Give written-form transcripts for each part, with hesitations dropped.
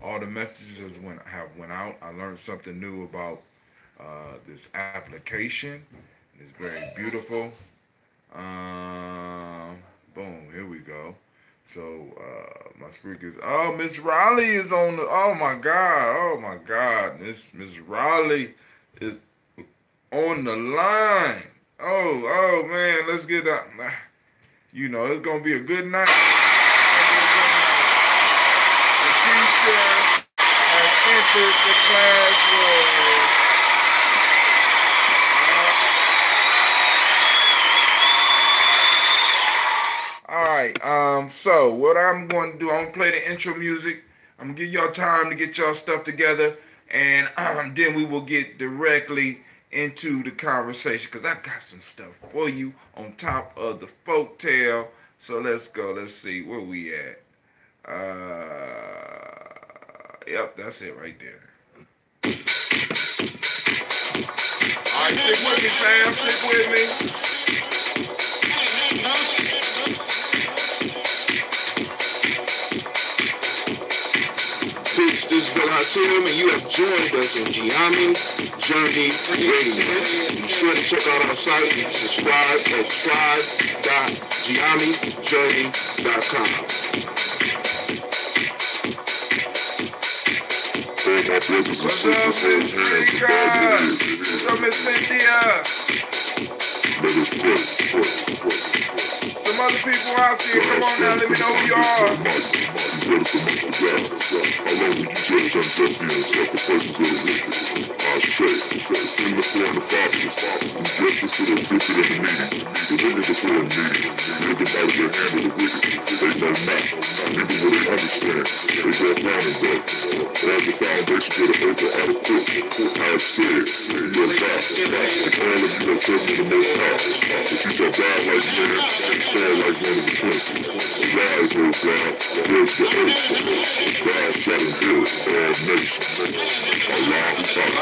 all the messages have went out. I learned something new about this application. It's very beautiful. Boom, here we go. So my speakers. Oh, Miss Riley is on the. Oh my God. Oh my God. Miss Riley is on the line. Oh man. Let's get that. You know, it's gonna be a good night. The teacher has entered the classroom. All right. So what I'm going to do, I'm going to play the intro music. I'm going to give y'all time to get y'all stuff together, and then we will get directly into the conversation because I got some stuff for you on top of the folk tale. So let's go. Let's see where we at. Yep, that's it right there. All right, stick with me, fam. Stick with me. This is Bill Hatim, and you have joined us in Gye-Nyame Journey Radio. Be sure to check out our site and subscribe at tribe.gyenamejourney.com. What's up, Miss Rika? What's up, Miss Cynthia? Some other people out there, come on now, let me know who you are.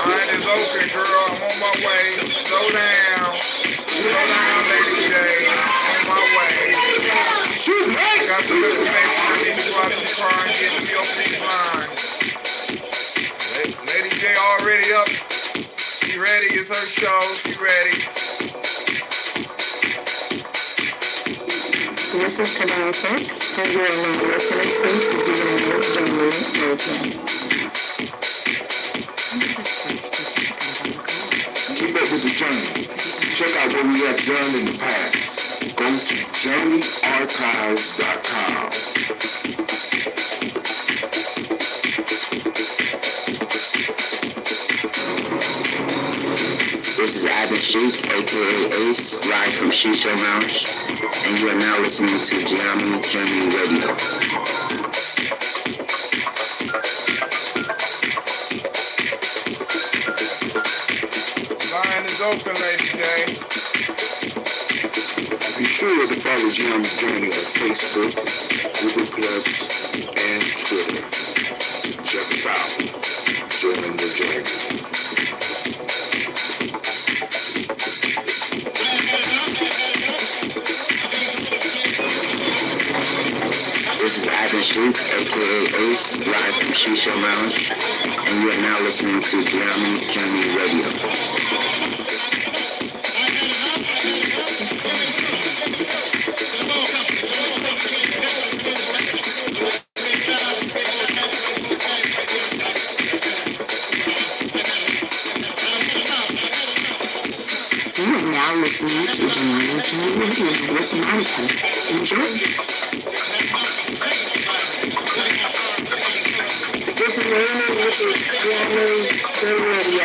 Line is open, girl. I'm on my way. Slow down. Slow down, Lady J. On my way. Got some information I need to go out to the car and get to your feet line. Lady J already up. She ready. It's her show. She ready. This is Kadar Fix, and you are now listening to Gye-Nyame Warrior Training. Keep up with the journey. Check out what we have done in the past. Go to journeyarchives.com. This is Abby Sheik, aka Ace, live from Shisha Lounge, and you are now listening to Gye-Nyame Journey Radio. Line is open, Lady J. Be sure to follow Gye-Nyame Journey on Facebook, Google Plus, and Twitter. Check us out. Join the journey. This is Abby Sheik, aka Ace, live from Shisha Lounge, and you are now listening to Gye-Nyame Journey Radio. You are now listening to Gye-Nyame Journey Radio with Monica. Enjoy. This is Raymond with the Gye-Nyame Journey Radio.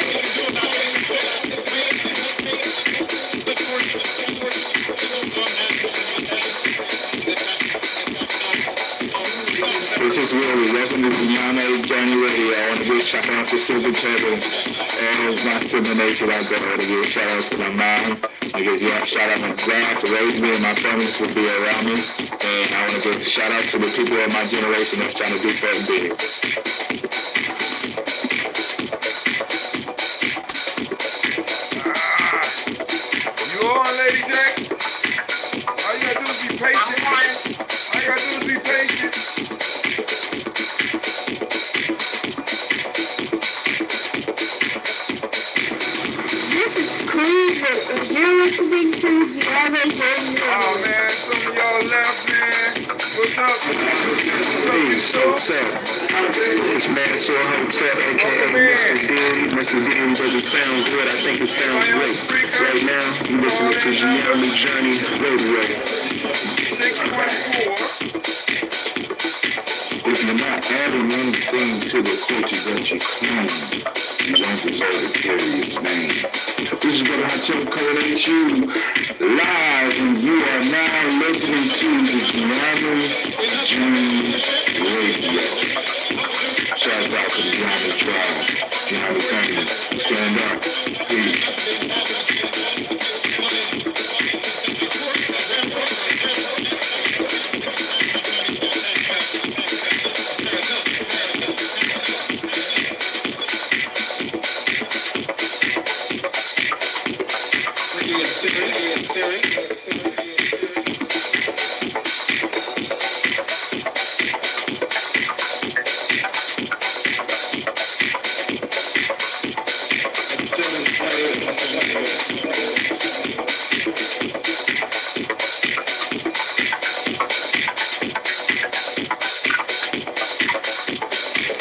This is Willie. Welcome to Gye-Nyame Journey Radio. I want to give a shout out to Silver Kevin and my Silver Nation out there. I want to give a shout out to my mom. I give a shout out to my dad to raise me and my family to be around me. And I want to give a shout out to the people of my generation that's trying to do something big. You on, Lady J? All you gotta do is be patient. All you gotta do is be patient. Oh man, some of y'all left, man. What's up? What's up? It's Mansour Hotel, aka Mr. Deary. Mr. Deary, does it sound good? I think it sounds great. Right now, you're listening to Gye-Nyame Journey Radio. 614. If you're not adding anything to the culture that you claim, you don't deserve to carry its name. This is what I tell correlate you live, and you are now listening to the Gye-Nyame Journey Radio. Shout out to the Gye-Nyame tribe, Gye-Nyame family. Stand up. Peace.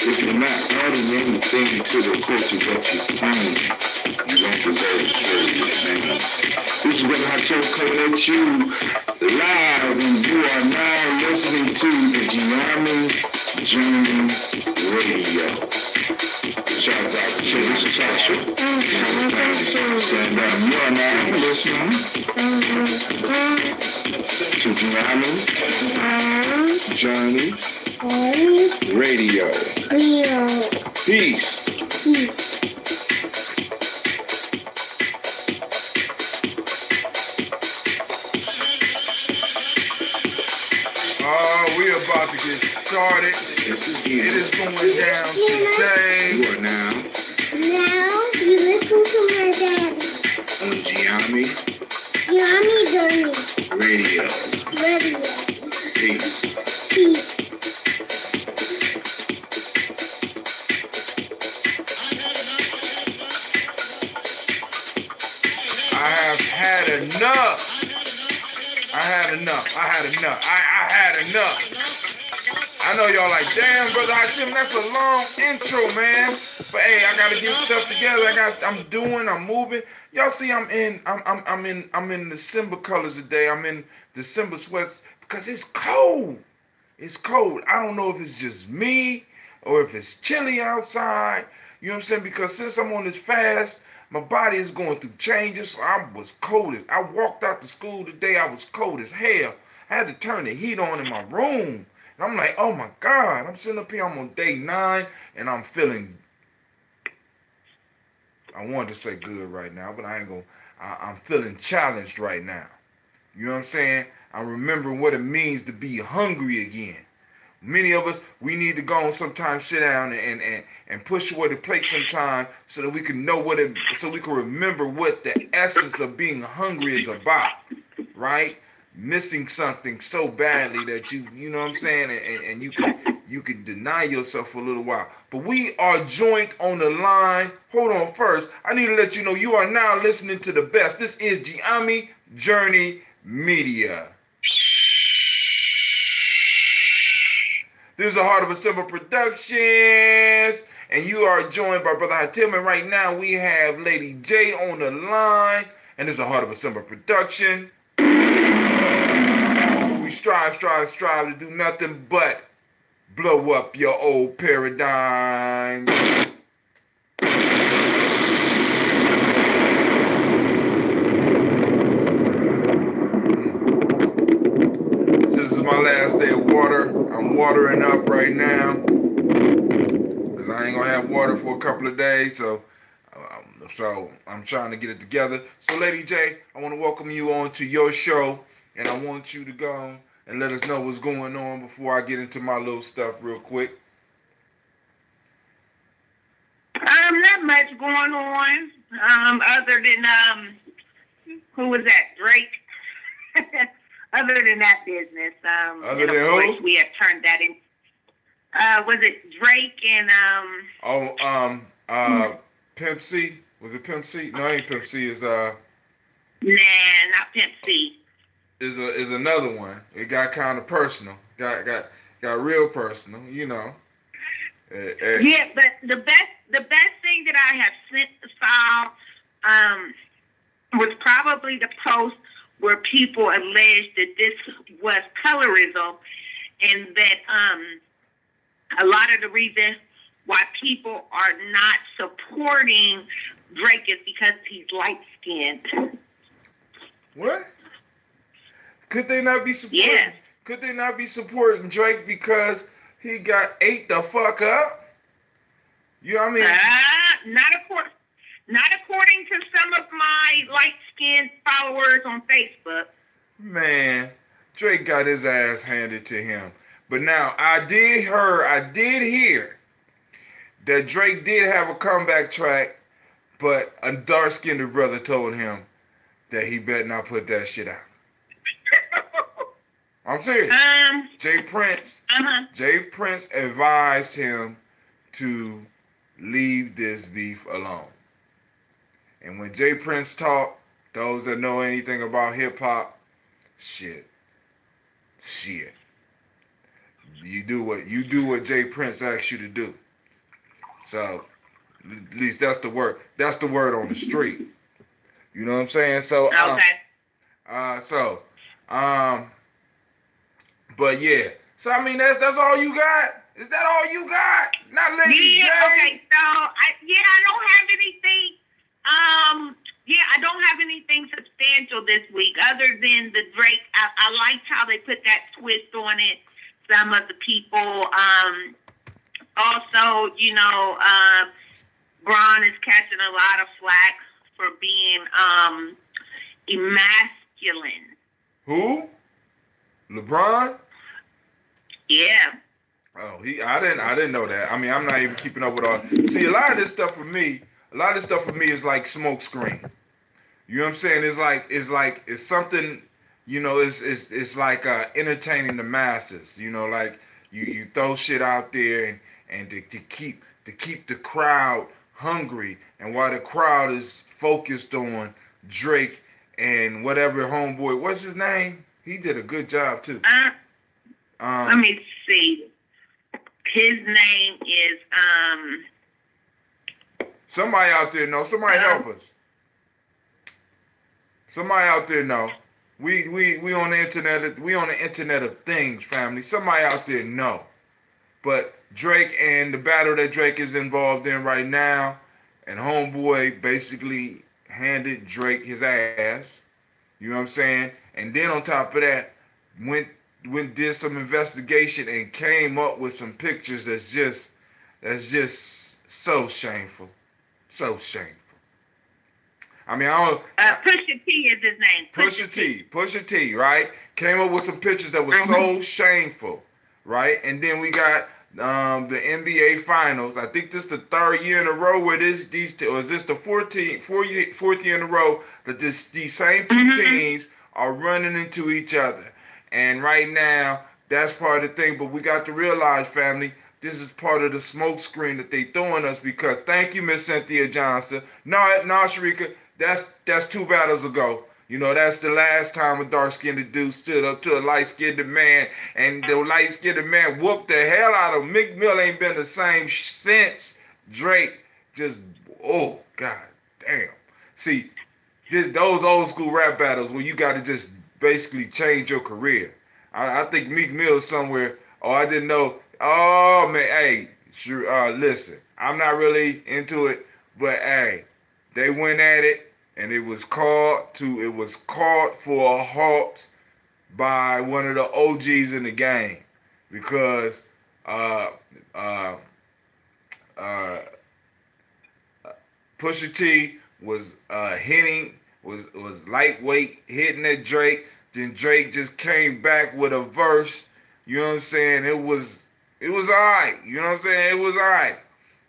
If you're not adding anything to the culture that you claim, you don't deserve to carry its name. This is what I tell correlate you live, and you are now listening to the Gye-Nyame Journey Radio. Shout out to you. This is Tasha. Stand up. You are now listening to Gye-Nyame Journey Radio. Peace. We're about to get started. It is going down today. You are now Now you listen to my daddy. on Gye-Nyame Journey Radio. Radio. Peace. Peace. I have had enough. I had enough. I know y'all like, damn, brother Hashim, that's a long intro, man. But hey, I gotta get stuff together. I'm moving. Y'all see, I'm in December colors today. I'm in December sweats because it's cold. It's cold. I don't know if it's just me or if it's chilly outside. You know what I'm saying? Because since I'm on this fast, my body is going through changes. So I was cold. I walked out to school today. I was cold as hell. I had to turn the heat on in my room. And I'm like, oh my God. I'm sitting up here. I'm on day 9 and I'm feeling, I wanted to say good right now, but I ain't gonna, I'm feeling challenged right now. You know what I'm saying? I'm remembering what it means to be hungry again. Many of us, we need to go and sometimes sit down and push away the plate sometime so that we can know so we can remember what the essence of being hungry is about, right? Missing something so badly that you know what I'm saying, and you can deny yourself for a little while. But we are joined on the line. Hold on first. I need to let you know you are now listening to the best. This is Gye-Nyame Journey Media. This is a Heart of a Simple Productions, and you are joined by Brother Hatim, and right now we have Lady J on the line, and this is a Heart of a Simple Production. We strive to do nothing but blow up your old paradigm. This is my last day of water. I'm watering up right now because I ain't gonna have water for a couple of days, so I'm trying to get it together. So Lady J, I want to welcome you on to your show, and I want you to go and let us know what's going on before I get into my little stuff real quick. Not much going on, other than, who was that, Drake? Other than that business, Other and than of course who? we have turned that in. Was it Drake and Pimp C? Was it Pimp C? No, it ain't Pimp C. It's Nah, not Pimp C. Is another one. It got kind of personal. Got real personal. You know. Yeah, but the best thing that I have was probably the post where people alleged that this was colorism, and that a lot of the reason why people are not supporting Drake is because he's light skinned. What? Could they not be supporting? Yeah. Could they not be supporting Drake because he got ate the fuck up? You know what I mean? Not according to some of my light-skinned followers on Facebook. Man, Drake got his ass handed to him. But now, I did hear that Drake did have a comeback track, but a dark-skinned brother told him that he better not put that shit out. I'm serious. Jay Prince advised him to leave this beef alone. And when Jay Prince talked, those that know anything about hip hop, shit. You do what Jay Prince asks you to do. So at least that's the word. That's the word on the street. You know what I'm saying? So but yeah. So I mean that's all you got? Is that all you got? Not Lady J? Okay, so I don't have anything. I don't have anything substantial this week other than the Drake. I liked how they put that twist on it. Some of the people, also, Braun is catching a lot of flack for being emasculine. Who? LeBron? Yeah. Oh, I didn't know that. I mean, I'm not even keeping up with all. See, a lot of this stuff for me is like smoke screen. You know what I'm saying? It's something, it's like entertaining the masses. Like you throw shit out there and to keep the crowd hungry, and while the crowd is focused on Drake and whatever homeboy, what's his name? He did a good job too. Let me see. His name is Somebody out there know. Somebody help us. Somebody out there know. We on the internet. We on the internet of things, family. Somebody out there know. But Drake and the battle that Drake is involved in right now, and homeboy basically handed Drake his ass. You know what I'm saying? And then on top of that, did some investigation and came up with some pictures that's just so shameful. So shameful. I mean, Pusha T is his name. Pusha T, right? Came up with some pictures that were so shameful, right? And then we got the NBA Finals. I think this is the third year in a row where is this the fourth year in a row that these same two teams are running into each other. And right now, that's part of the thing. But we got to realize, family, this is part of the smoke screen that they throwing us because, thank you, Miss Cynthia Johnson. No, Sharika, that's 2 battles ago. That's the last time a dark-skinned dude stood up to a light-skinned man, and the light-skinned man whooped the hell out of him. Meek Mill ain't been the same since. Drake just, oh, god damn. See, those old school rap battles where you got to just basically change your career. I think Meek Mill somewhere, I didn't know. Oh, man, hey, sure, listen, I'm not really into it, but, hey, they went at it, and it was called for a halt by one of the OGs in the game because Pusha T was was lightweight hitting at Drake. Then Drake just came back with a verse. You know what I'm saying? It was alright. You know what I'm saying? It was alright.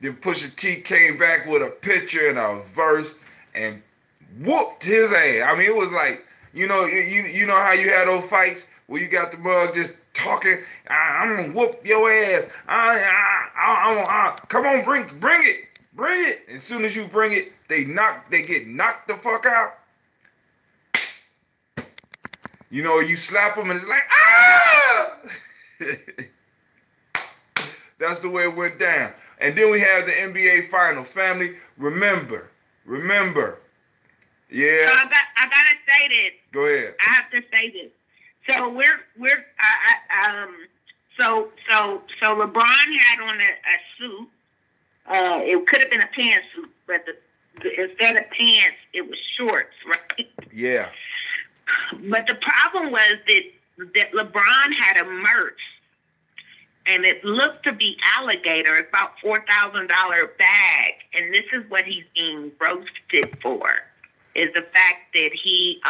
Then Pusha T came back with a picture and a verse and whooped his ass. I mean, it was like, you know how you had those fights where you got the mug just talking. I'm gonna whoop your ass. Come on, bring it. As soon as you bring it, they get knocked the fuck out. You know, you slap them and it's like, ah! That's the way it went down. And then we have the NBA Finals. Family, remember. Yeah. So I gotta say this. Go ahead. I have to say this. So so LeBron had on a suit. It could have been a pantsuit, but instead of pants, it was shorts, right? Yeah. But the problem was that LeBron had a merch, and it looked to be alligator. It's about $4,000 bag, and this is what he's being roasted for: is the fact that he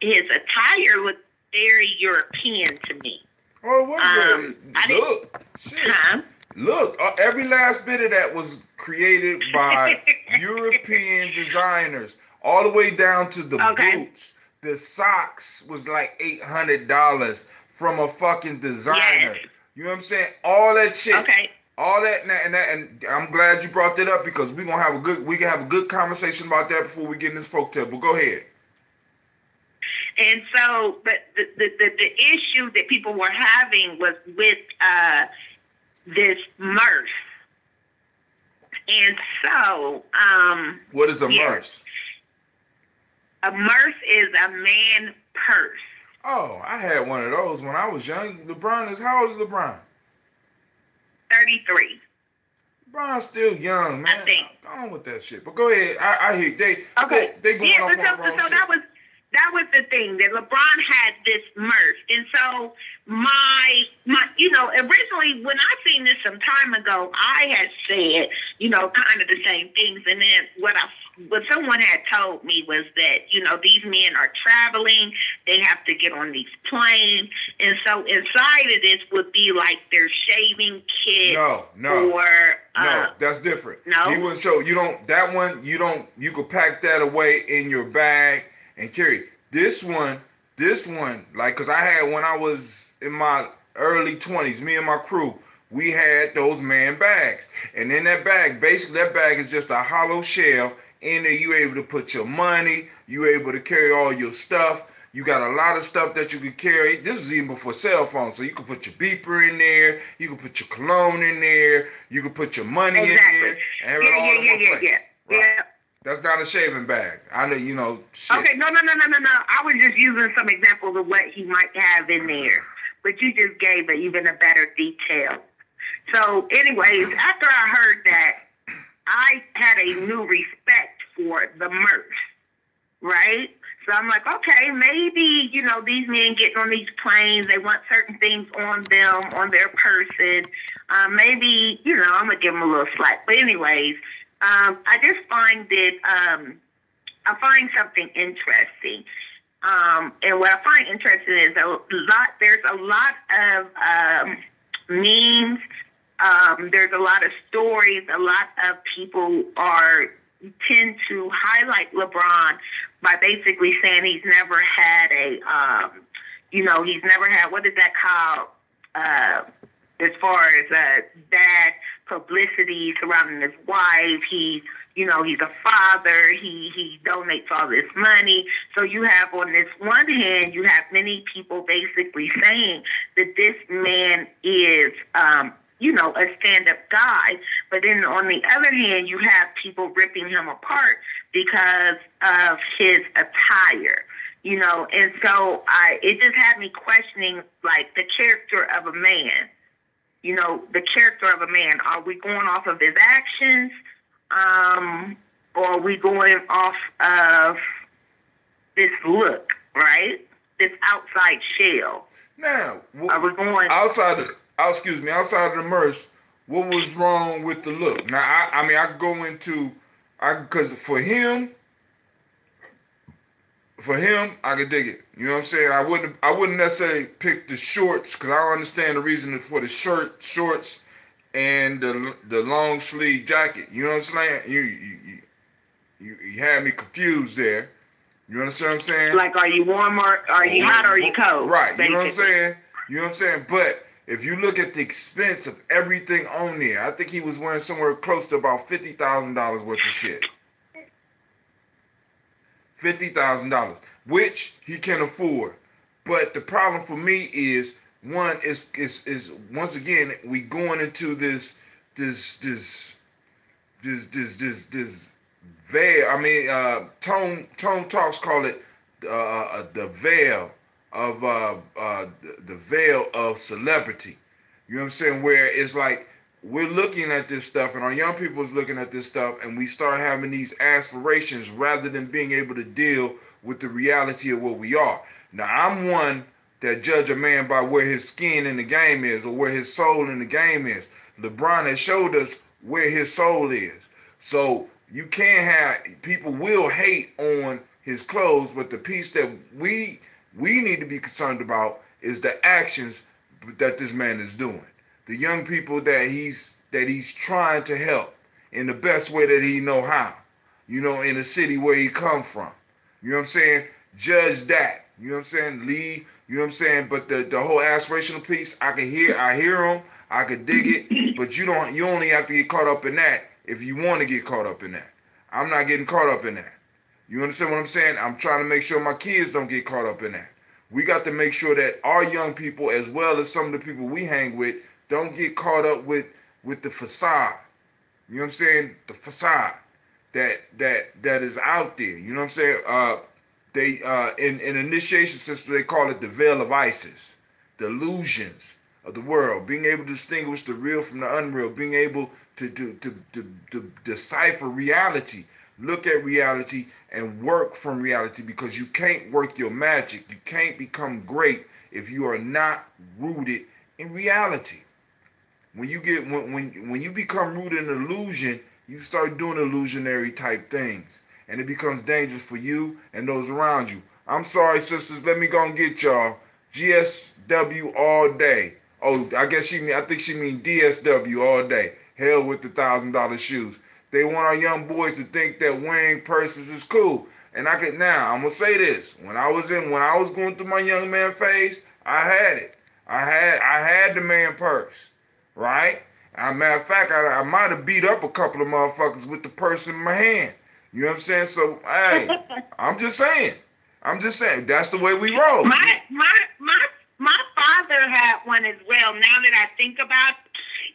his attire looked very European to me. Oh, look, every last bit of that was created by European designers, all the way down to the boots. The socks was like $800 from a fucking designer. Yes. You know what I'm saying? All that shit. Okay. All that and I'm glad you brought that up, because we can have a good conversation about that before we get in this folktale. But go ahead. And so, but the issue that people were having was with this mirth. And so, what is a mirth? A mirth is a man purse. Oh, I had one of those when I was young. How old is LeBron? 33. LeBron's still young, man. I think. Go on with that shit. But go ahead. I hear they going off on the wrong shit. That was the thing, that LeBron had this mirth. And so my originally when I seen this some time ago, I had said, kind of the same things. And then what someone had told me was that, these men are traveling, they have to get on these planes. And so inside of this would be like their shaving kit. No, that's different. No. He wouldn't show you could pack that away in your bag and carry. This one, like, cause I had, when I was in my early 20s, me and my crew, we had those man bags. And in that bag, basically that bag is just a hollow shell. In there, you able to put your money, you able to carry all your stuff. You got a lot of stuff that you can carry. This is even before cell phones, so you can put your beeper in there, you can put your cologne in there, you can put your money in there, and have it all in one place. Right. Yeah. That's not a shaving bag. I know, shit. Okay, no. I was just using some examples of what he might have in there. But you just gave even a better detail. So, anyways, after I heard that, I had a new respect for the mirth, right? So I'm like, okay, maybe, these men getting on these planes, they want certain things on them, on their person. Maybe, I'm going to give them a little slack. But anyways, I just find that I find something interesting. And what I find interesting is there's a lot of memes. There's a lot of stories. A lot of people tend to highlight LeBron by basically saying he's never had he's never had, what is that called? As far as bad publicity surrounding his wife, he's a father, he donates all this money. So you have, on this one hand, you have many people basically saying that this man is, a stand-up guy. But then on the other hand, you have people ripping him apart because of his attire. And so it just had me questioning, like, the character of a man. The character of a man. Are we going off of his actions? Or are we going off of this look, right? This outside shell. Now, are we going outside of the mirth? What was wrong with the look? Now, I could go into, because for him, I could dig it. You know what I'm saying? I wouldn't necessarily pick the shorts, because I don't understand the reason for the shorts and the long sleeve jacket. You know what I'm saying? You had me confused there. You understand what I'm saying? Like, are you warm or are you hot or are you cold? Right. Basically. You know what I'm saying? But if you look at the expense of everything on there, I think he was wearing somewhere close to about $50,000 worth of shit. $50,000, which he can afford. But the problem for me is one is once again we going into this veil. I mean, Tone Talks call it the veil of the veil of celebrity. You know what I'm saying? Where it's like we're looking at this stuff, and our young people is looking at this stuff, and we start having these aspirations rather than being able to deal with the reality of what we are. Now, I'm one that judge a man by where his skin in the game is or where his soul in the game is. LeBron has showed us where his soul is. So you can't have, people will hate on his clothes, but the piece that we need to be concerned about is the actions that this man is doing. The young people that he's trying to help in the best way that he know how. You know, in the city where he come from. You know what I'm saying? Judge that. You know what I'm saying? Leave. You know what I'm saying? But the whole aspirational piece, I hear him, I could dig it, but you only have to get caught up in that if you want to get caught up in that. I'm not getting caught up in that. You understand what I'm saying? I'm trying to make sure my kids don't get caught up in that. We got to make sure that our young people, as well as some of the people we hang with, don't get caught up with the facade. You know what I'm saying? The facade that is out there. You know what I'm saying? In initiation system, they call it the veil of Isis, the illusions of the world, being able to distinguish the real from the unreal, being able to decipher reality, look at reality and work from reality, because you can't work your magic. You can't become great if you are not rooted in reality. When you become rooted in illusion, you start doing illusionary type things, and it becomes dangerous for you and those around you. I'm sorry, sisters. Let me go and get y'all. GSW all day. Oh, I think she mean DSW all day. Hell with the $1,000 shoes. They want our young boys to think that wearing purses is cool. And I'm gonna say this. When I was going through my young man phase, I had it. I had the man purse, right? As a matter of fact, I might have beat up a couple of motherfuckers with the purse in my hand. You know what I'm saying? So, hey, I'm just saying. That's the way we roll. My father had one as well, now that I think about it.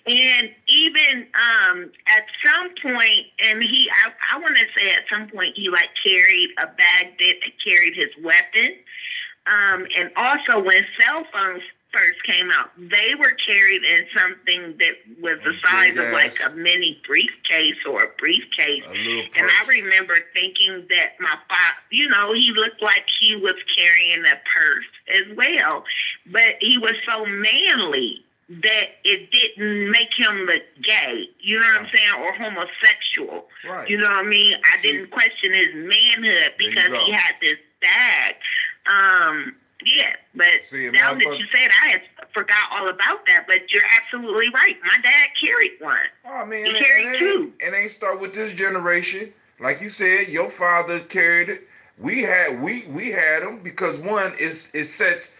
And even at some point, and I want to say at some point, he like carried a bag that carried his weapon. And also when cell phones first came out, they were carried in something that was the size of like a mini briefcase or a briefcase. And I remember thinking that my father, you know, he looked like he was carrying a purse as well, but he was so manly that it didn't make him look gay, you know what I'm saying, or homosexual. Right. You know what I mean? I didn't question his manhood because he had this bag. Yeah, but now that you said, I had forgot all about that. But you're absolutely right. My dad carried one. Oh, man, he carried two. It ain't start with this generation. Like you said, your father carried it. We had them because one, it sets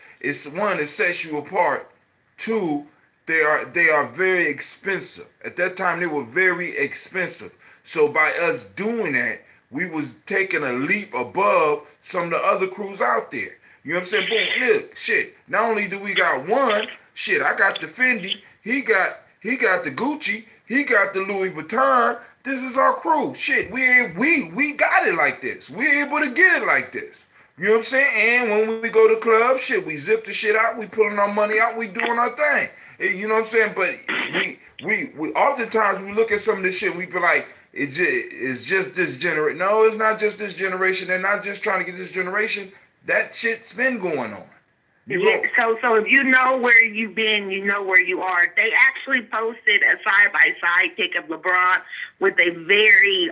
you apart. Two, they are very expensive. At that time, they were very expensive. So by us doing that, we was taking a leap above some of the other crews out there. You know what I'm saying? Boom, look, shit. Not only do we got one, shit, I got the Fendi, he got the Gucci, he got the Louis Vuitton. This is our crew. Shit, we got it like this. We're able to get it like this. You know what I'm saying? And when we go to clubs, shit, we zip the shit out, we pulling our money out, we doing our thing. You know what I'm saying? But we oftentimes we look at some of this shit, we be like, it's just this generation. No, it's not just this generation. They're not just trying to get this generation. That shit's been going on. So if you know where you've been, you know where you are. They actually posted a side-by-side pic of LeBron with a very,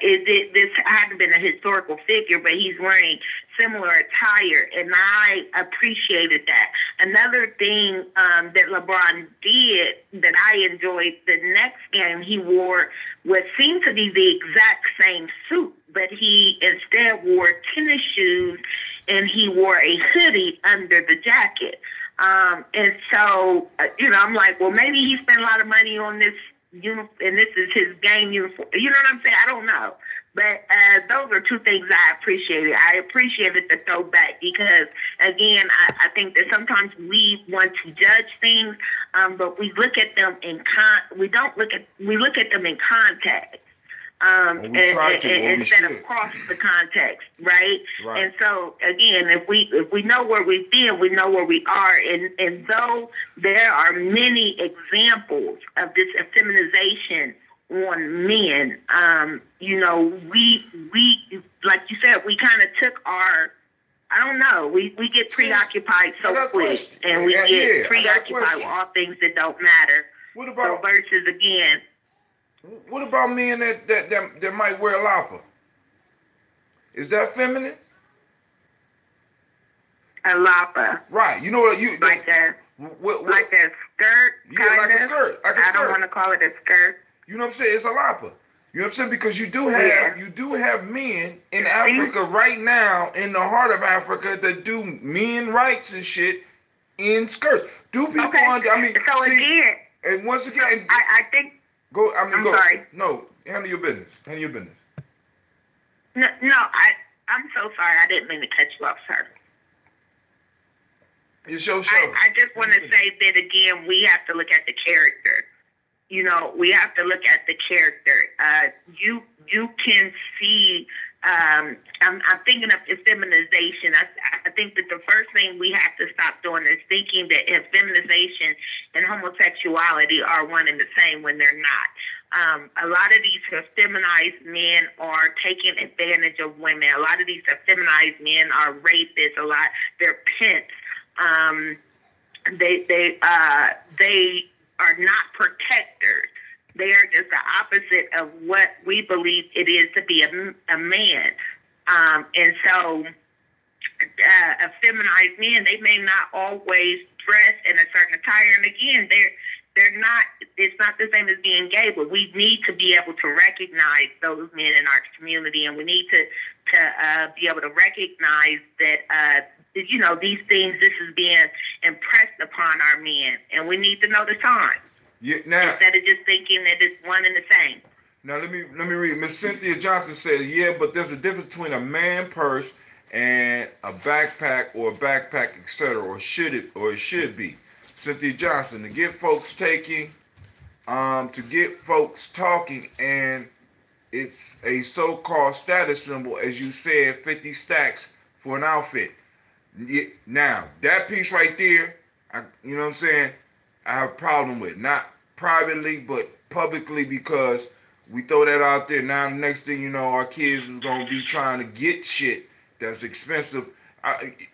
this hadn't been a historical figure, but he's wearing similar attire, and I appreciated that. Another thing that LeBron did that I enjoyed, the next game he wore what seemed to be the exact same suit, but he instead wore tennis shoes and he wore a hoodie under the jacket. And so, I'm like, well, maybe he spent a lot of money on this uniform, and this is his game uniform. You know what I'm saying? I don't know. But those are two things I appreciated. I appreciated the throwback because, again, I think that sometimes we want to judge things, but we look at them we look at them in context. Instead of across the context, right? And so again, if we know where we've been, we know where we are, and though there are many examples of this effeminization on men, you know, we like you said, we kind of took our, I don't know, we get preoccupied so quick, and we get preoccupied with all things that don't matter. What about versus again? What about men that might wear a lapa? Is that feminine? A lapa. Right. You know what you like that? Like that skirt. Yeah, like a skirt. Like a skirt. I don't want to call it a skirt. You know what I'm saying? It's a lapa. You know what I'm saying? Because you do have men in Africa right now, in the heart of Africa, that do men rights and shit in skirts. Do people I mean, so see, again, and once again, I think. I'm sorry. No, handle your business. Handle your business. No, I'm so sorry. I didn't mean to cut you off, sir. It's your show. I just want to say that again, we have to look at the character. You know, we have to look at the character. You can see. I'm thinking of effeminization. I think that the first thing we have to stop doing is thinking that effeminization and homosexuality are one and the same when they're not. A lot of these effeminized men are taking advantage of women. A lot of these effeminized men are rapists. They're pimps. They are not protectors. They are just the opposite of what we believe it is to be a man. And so feminized men, they may not always dress in a certain attire. And again, they're not, it's not the same as being gay, but we need to be able to recognize those men in our community. And we need to be able to recognize that, you know, these things, this is being impressed upon our men. And we need to know the time. Yeah, now, instead of just thinking that it's one and the same. Now let me read. Miss Cynthia Johnson said, "Yeah, but there's a difference between a man purse and a backpack or a backpack, etc. Or it should be." Cynthia Johnson, to get folks taking, to get folks talking, and it's a so-called status symbol, as you said, 50 stacks for an outfit. Now that piece right there, you know what I'm saying, I have a problem with, not privately, but publicly, because we throw that out there. Now, the next thing you know, our kids is going to be trying to get shit that's expensive.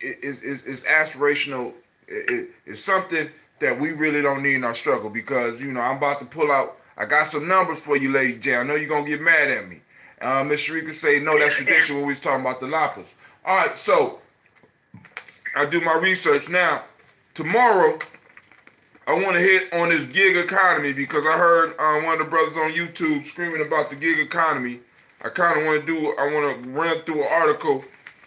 It's aspirational. It's something that we really don't need in our struggle, because, you know, I'm about to pull out. I got some numbers for you, Lady J. I know you're going to get mad at me. Miss Sharika say, no, that's tradition when we was talking about the lapas. All right, so I do my research. Now, tomorrow, I want to hit on this gig economy, because I heard one of the brothers on YouTube screaming about the gig economy. I kind of want to run through an article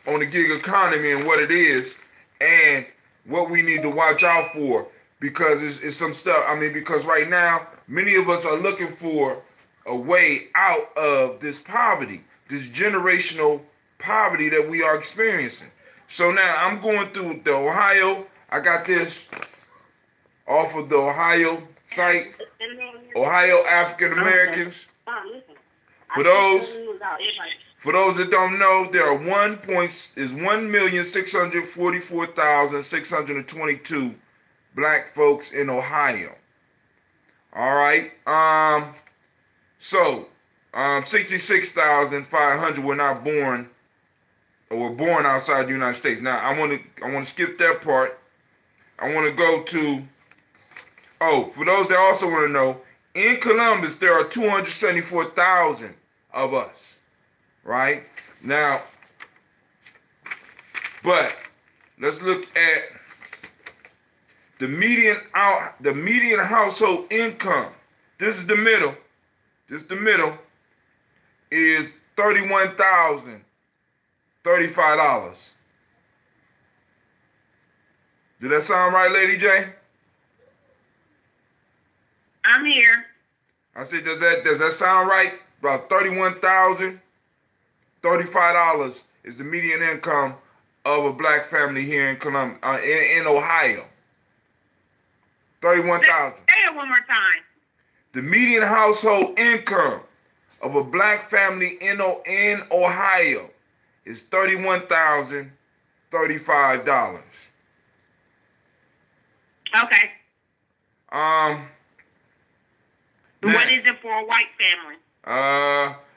on the gig economy and what it is and what we need to watch out for, because it's some stuff. I mean, because right now, many of us are looking for a way out of this poverty, this generational poverty that we are experiencing. So now I'm going through the Ohio. I got this off of the Ohio site, Ohio African Americans. For those that don't know, there are 1,644,622 black folks in Ohio. All right. So 66,500 were not born or were born outside the United States. Now I want to skip that part. I want to go to. Oh, for those that also want to know, in Columbus, there are 274,000 of us, right? Now, but let's look at the median household income. This is the middle. Is $31,035. Did that sound right, Lady J? I'm here. I said, does that sound right? About $31,000 $35 is the median income of a black family here in Columbia, in Ohio. 31,000. Say it one more time. The median household income of a black family in Ohio is $31,035. Okay. What is it for a white family?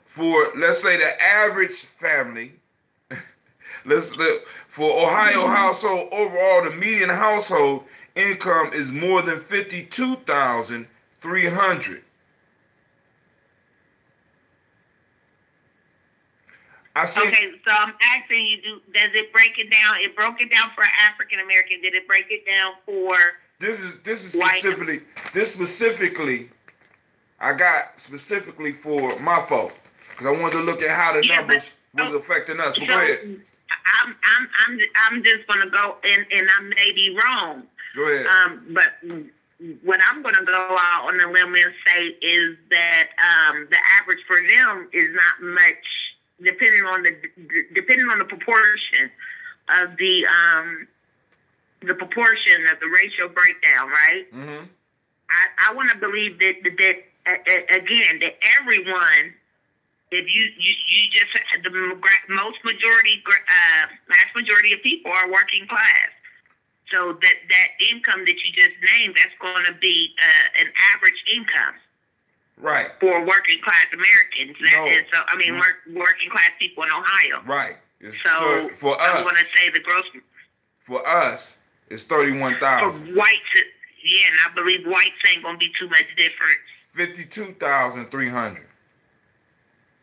For, let's say, the average family, for Ohio household overall, the median household income is more than $52,300. Okay, so I'm asking you, does it break it down? It broke it down for African American. Did it break it down for this is white? specifically I got specifically for my folks, because I wanted to look at how the numbers was affecting us. So go ahead. I'm just gonna go and I may be wrong. Go ahead. But what I'm gonna go out on a limb and say is that the average for them is not much, depending on the proportion of the proportion of the racial breakdown, right? Mm-hmm. I want to believe that again, that everyone, if you just, the mass majority of people are working class. So that income that you just named, that's going to be an average income. Right. For working class Americans. Working class people in Ohio. Right. So for us, I'm going to say the gross. For us, it's 31,000. For whites, yeah, and I believe whites ain't going to be too much different. 52,300.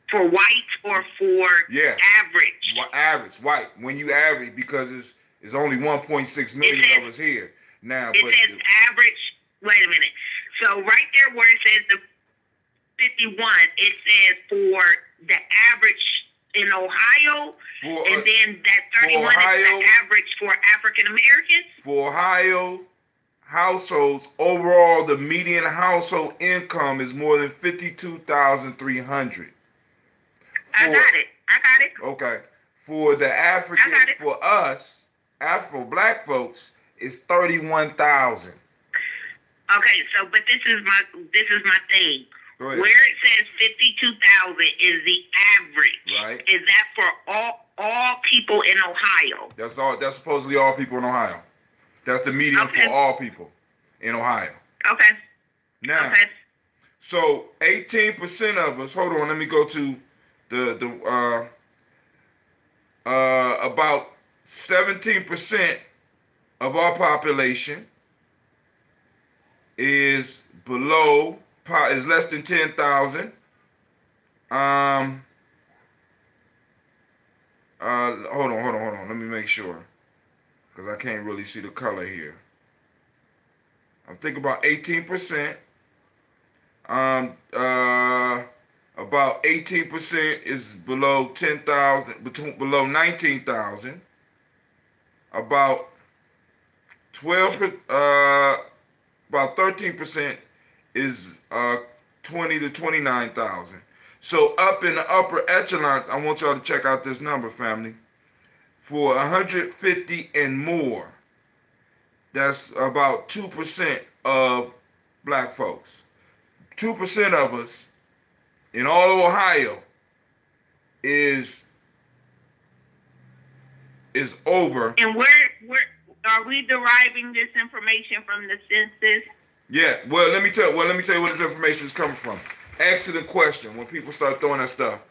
For whites or for average? Well, average, white. When you average, because it's only 1.6 million of us here. Now, it says average, wait a minute. So right there where it says the 51, it says for the average in Ohio, and then that 31 Ohio, is the average for African Americans? For Ohio households, overall, the median household income is more than $52,300. I got it. Okay. For the African, for us, Afro-Black folks, it's 31,000. Okay, so but this is my thing. Where it says 52,000 is the average. Right. Is that for all people in Ohio? That's all. That's supposedly all people in Ohio. That's the median for all people in Ohio. Okay. Now, so 18% of us. Hold on. Let me go to about 17% of our population is less than 10,000. Hold on. Let me make sure, because I can't really see the color here. I'm thinking about 18%. About 18% is below 10,000, below 19,000. About 13% is 20 to 29,000. So up in the upper echelons, I want y'all to check out this number, family. For 150 and more, that's about 2% of black folks. 2% of us in all of Ohio is over. And where are we deriving this information from? The census? Yeah. Well, let me tell you where this information is coming from. Excellent question. When people start throwing that stuff,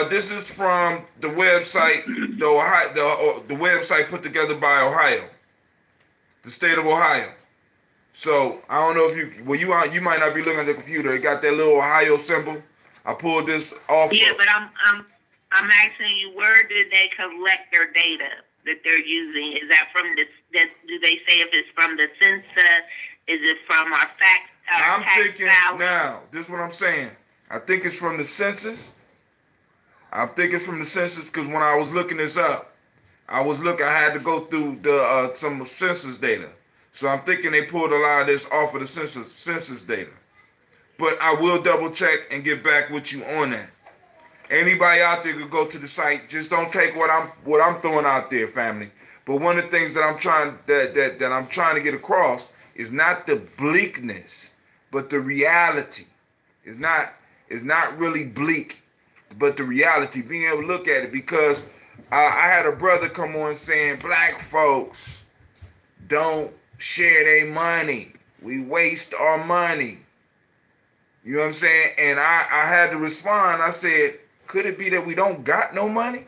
this is from the website, the website put together by Ohio, the state of Ohio. So I don't know if you might not be looking at the computer. It got that little Ohio symbol. I pulled this off. Yeah, but I'm asking you, where did they collect their data that they're using? Is that from do they say if it's from the census? Is it from our fact? I'm thinking now. This is what I'm saying. I think it's from the census. Because when I was looking this up, I had to go through some census data. So I'm thinking they pulled a lot of this off of the census data. But I will double check and get back with you on that. Anybody out there could go to the site. Just don't take what I'm throwing out there, family. But one of the things that I'm trying to get across is not the bleakness, but the reality. It's not really bleak, but the reality. Being able to look at it, because I had a brother come on saying black folks don't share their money. We waste our money. You know what I'm saying? And I had to respond. I said, could it be that we don't got no money?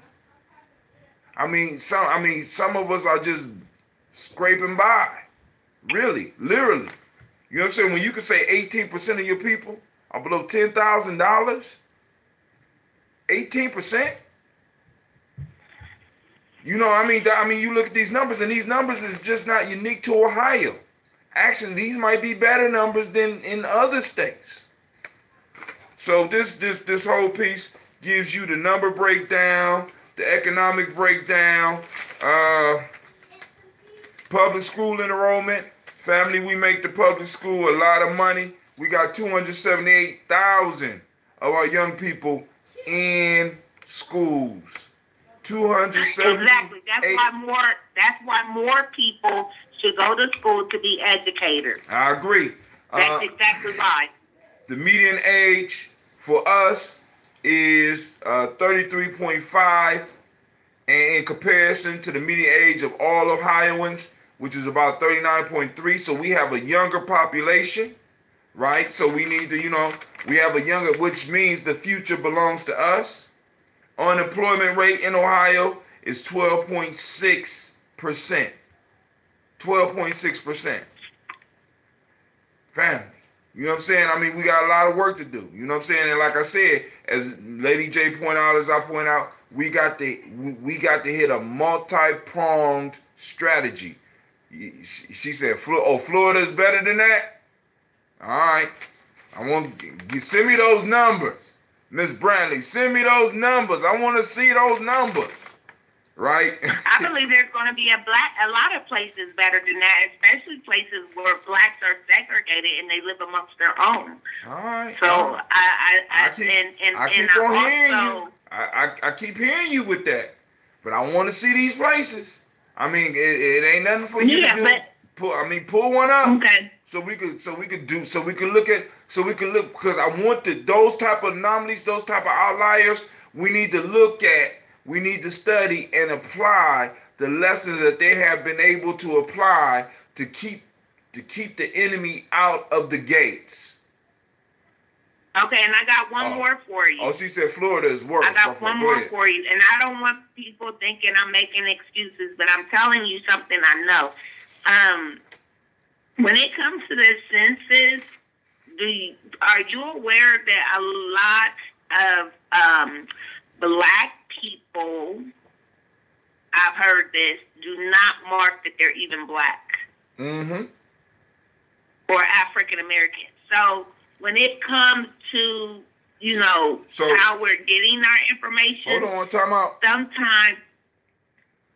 Some of us are just scraping by. Really, literally. You know what I'm saying? When you can say 18% of your people are below $10,000, 18%. You know, you look at these numbers, and these numbers is just not unique to Ohio. Actually, these might be better numbers than in other states. So this whole piece gives you the number breakdown, the economic breakdown, public school enrollment. Family, we make the public school a lot of money. We got 278,000 of our young people in schools. 278. Exactly. That's why more people should go to school to be educators. I agree. That's exactly why. The median age for us is 33.5, and in comparison to the median age of all Ohioans, which is about 39.3. So we have a younger population, right? So we need to, we have a younger, which means the future belongs to us. Unemployment rate in Ohio is 12.6%. 12.6%. Family. You know what I'm saying? We got a lot of work to do. You know what I'm saying? And like I said, as Lady J pointed out, as I point out, we got to hit a multi-pronged strategy. She said, Florida is better than that? All right. Send me those numbers. Miss Brantley, send me those numbers. I want to see those numbers. Right? I believe there's going to be a lot of places better than that, especially places where blacks are segregated and they live amongst their own. All right. So I keep hearing you with that, but I want to see these places. It ain't nothing for you to do. Pull one up. Okay. So we could look, because I want those type of anomalies, those type of outliers. We need to look at. We need to study and apply the lessons that they have been able to apply to keep the enemy out of the gates. Okay, and I got one more for you. Oh, she said Florida is worse. I got one more for you, and I don't want people thinking I'm making excuses, but I'm telling you something I know. When it comes to the census, are you aware that a lot of black people, I've heard this, do not mark that they're even black? Mm-hmm. Or African American. So when it comes to, how we're getting our information. Hold on, time out. Sometimes.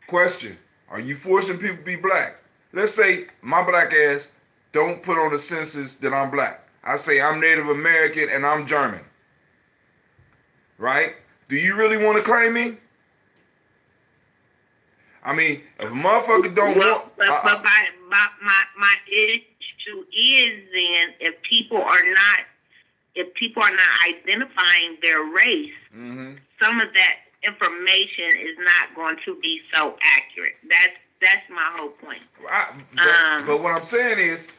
Question. Are you forcing people to be black? Let's say my black ass don't put on the census that I'm black. I say I'm Native American and I'm German. Right? Do you really want to claim me? If a motherfucker don't want... But my issue is then if people are not identifying their race, mm-hmm. some of that information is not going to be so accurate. That's my whole point. But what I'm saying is,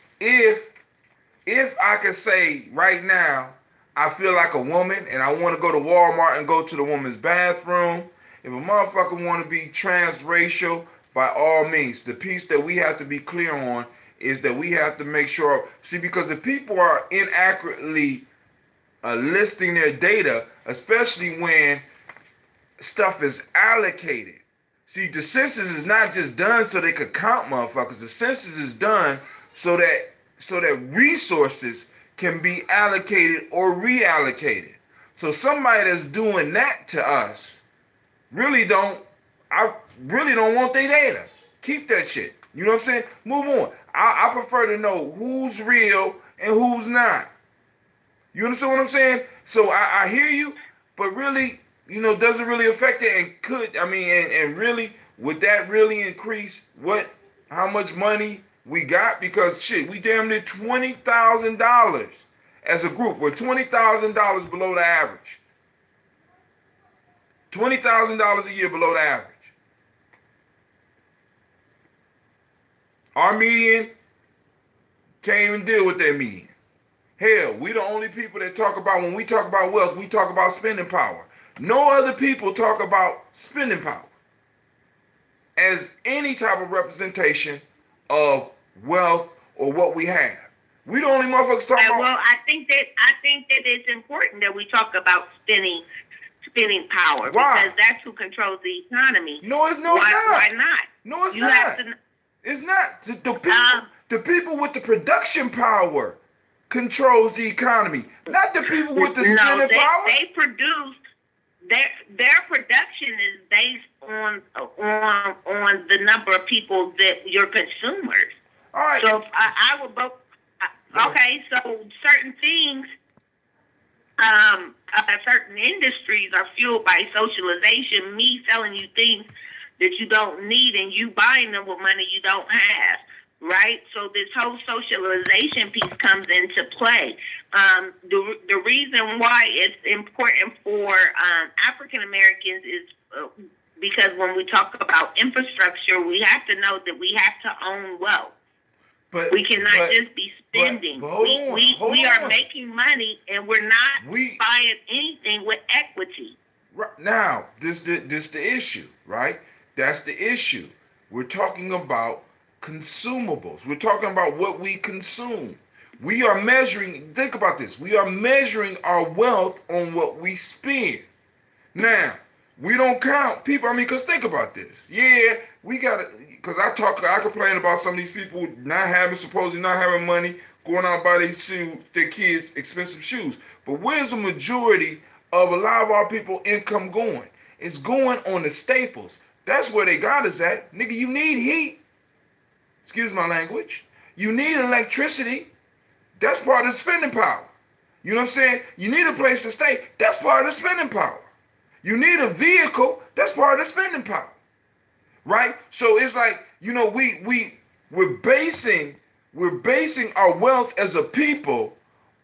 if I could say right now, I feel like a woman and I want to go to Walmart and go to the woman's bathroom, if a motherfucker want to be transracial, by all means, the piece that we have to be clear on is that we have to make sure, because if people are inaccurately listing their data, especially when stuff is allocated. See, the census is not just done so they could count motherfuckers. The census is done so that resources can be allocated or reallocated. So somebody that's doing that to us I really don't want their data. Keep that shit. You know what I'm saying? Move on. I prefer to know who's real and who's not. You understand what I'm saying? So I hear you, but really, does it really affect it? And and really, would that really increase how much money we got? Because shit, we damn near $20,000 as a group. We're $20,000 below the average. $20,000 a year below the average. Our median can't even deal with their median. Hell, we the only people that talk about, when we talk about wealth, we talk about spending power. No other people talk about spending power as any type of representation of wealth or what we have. We the only motherfuckers talk about. Well, I think that it's important that we talk about spending power. Why? Because that's who controls the economy. No, it's not. Why not? No, it's not. It's not. The people with the production power controls the economy, not the people with the spending power. They produce. Their production is based on the number of people that you're consumers. All right. So I would both. Okay, so certain things, certain industries are fueled by socialization. Me selling you things that you don't need and you buying them with money you don't have. Right? So this whole socialization piece comes into play. The reason why it's important for African Americans is because when we talk about infrastructure, we have to know that we have to own wealth. But we cannot just be spending. But we are making money and we're not buying anything with equity. Right. Now, this the issue, right? That's the issue. We're talking about consumables. We're talking about what we consume. We are measuring, think about this, we are measuring our wealth on what we spend. Now, we don't count people, because think about this. Yeah, we gotta, because I complain about some of these people supposedly not having money, going out and buy their kids expensive shoes. But where's the majority of a lot of our people income going? It's going on the staples. That's where they got us at. Nigga, you need heat. Excuse my language. You need electricity. That's part of the spending power. You know what I'm saying? You need a place to stay. That's part of the spending power. You need a vehicle. That's part of the spending power. Right? So it's like, we're basing our wealth as a people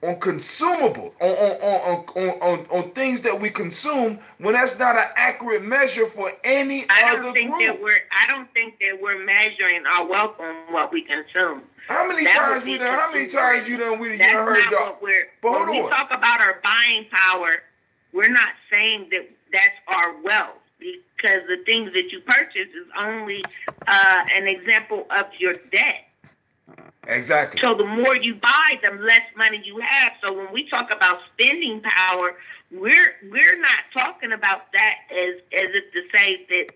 on consumables, on things that we consume, when that's not an accurate measure for any other group. I don't think that we're measuring our wealth on what we consume. How many times you done heard that? When we talk about our buying power, we're not saying that that's our wealth, because the things that you purchase is only an example of your debt. Exactly. So the more you buy, the less money you have. So when we talk about spending power, we're not talking about that as if to say that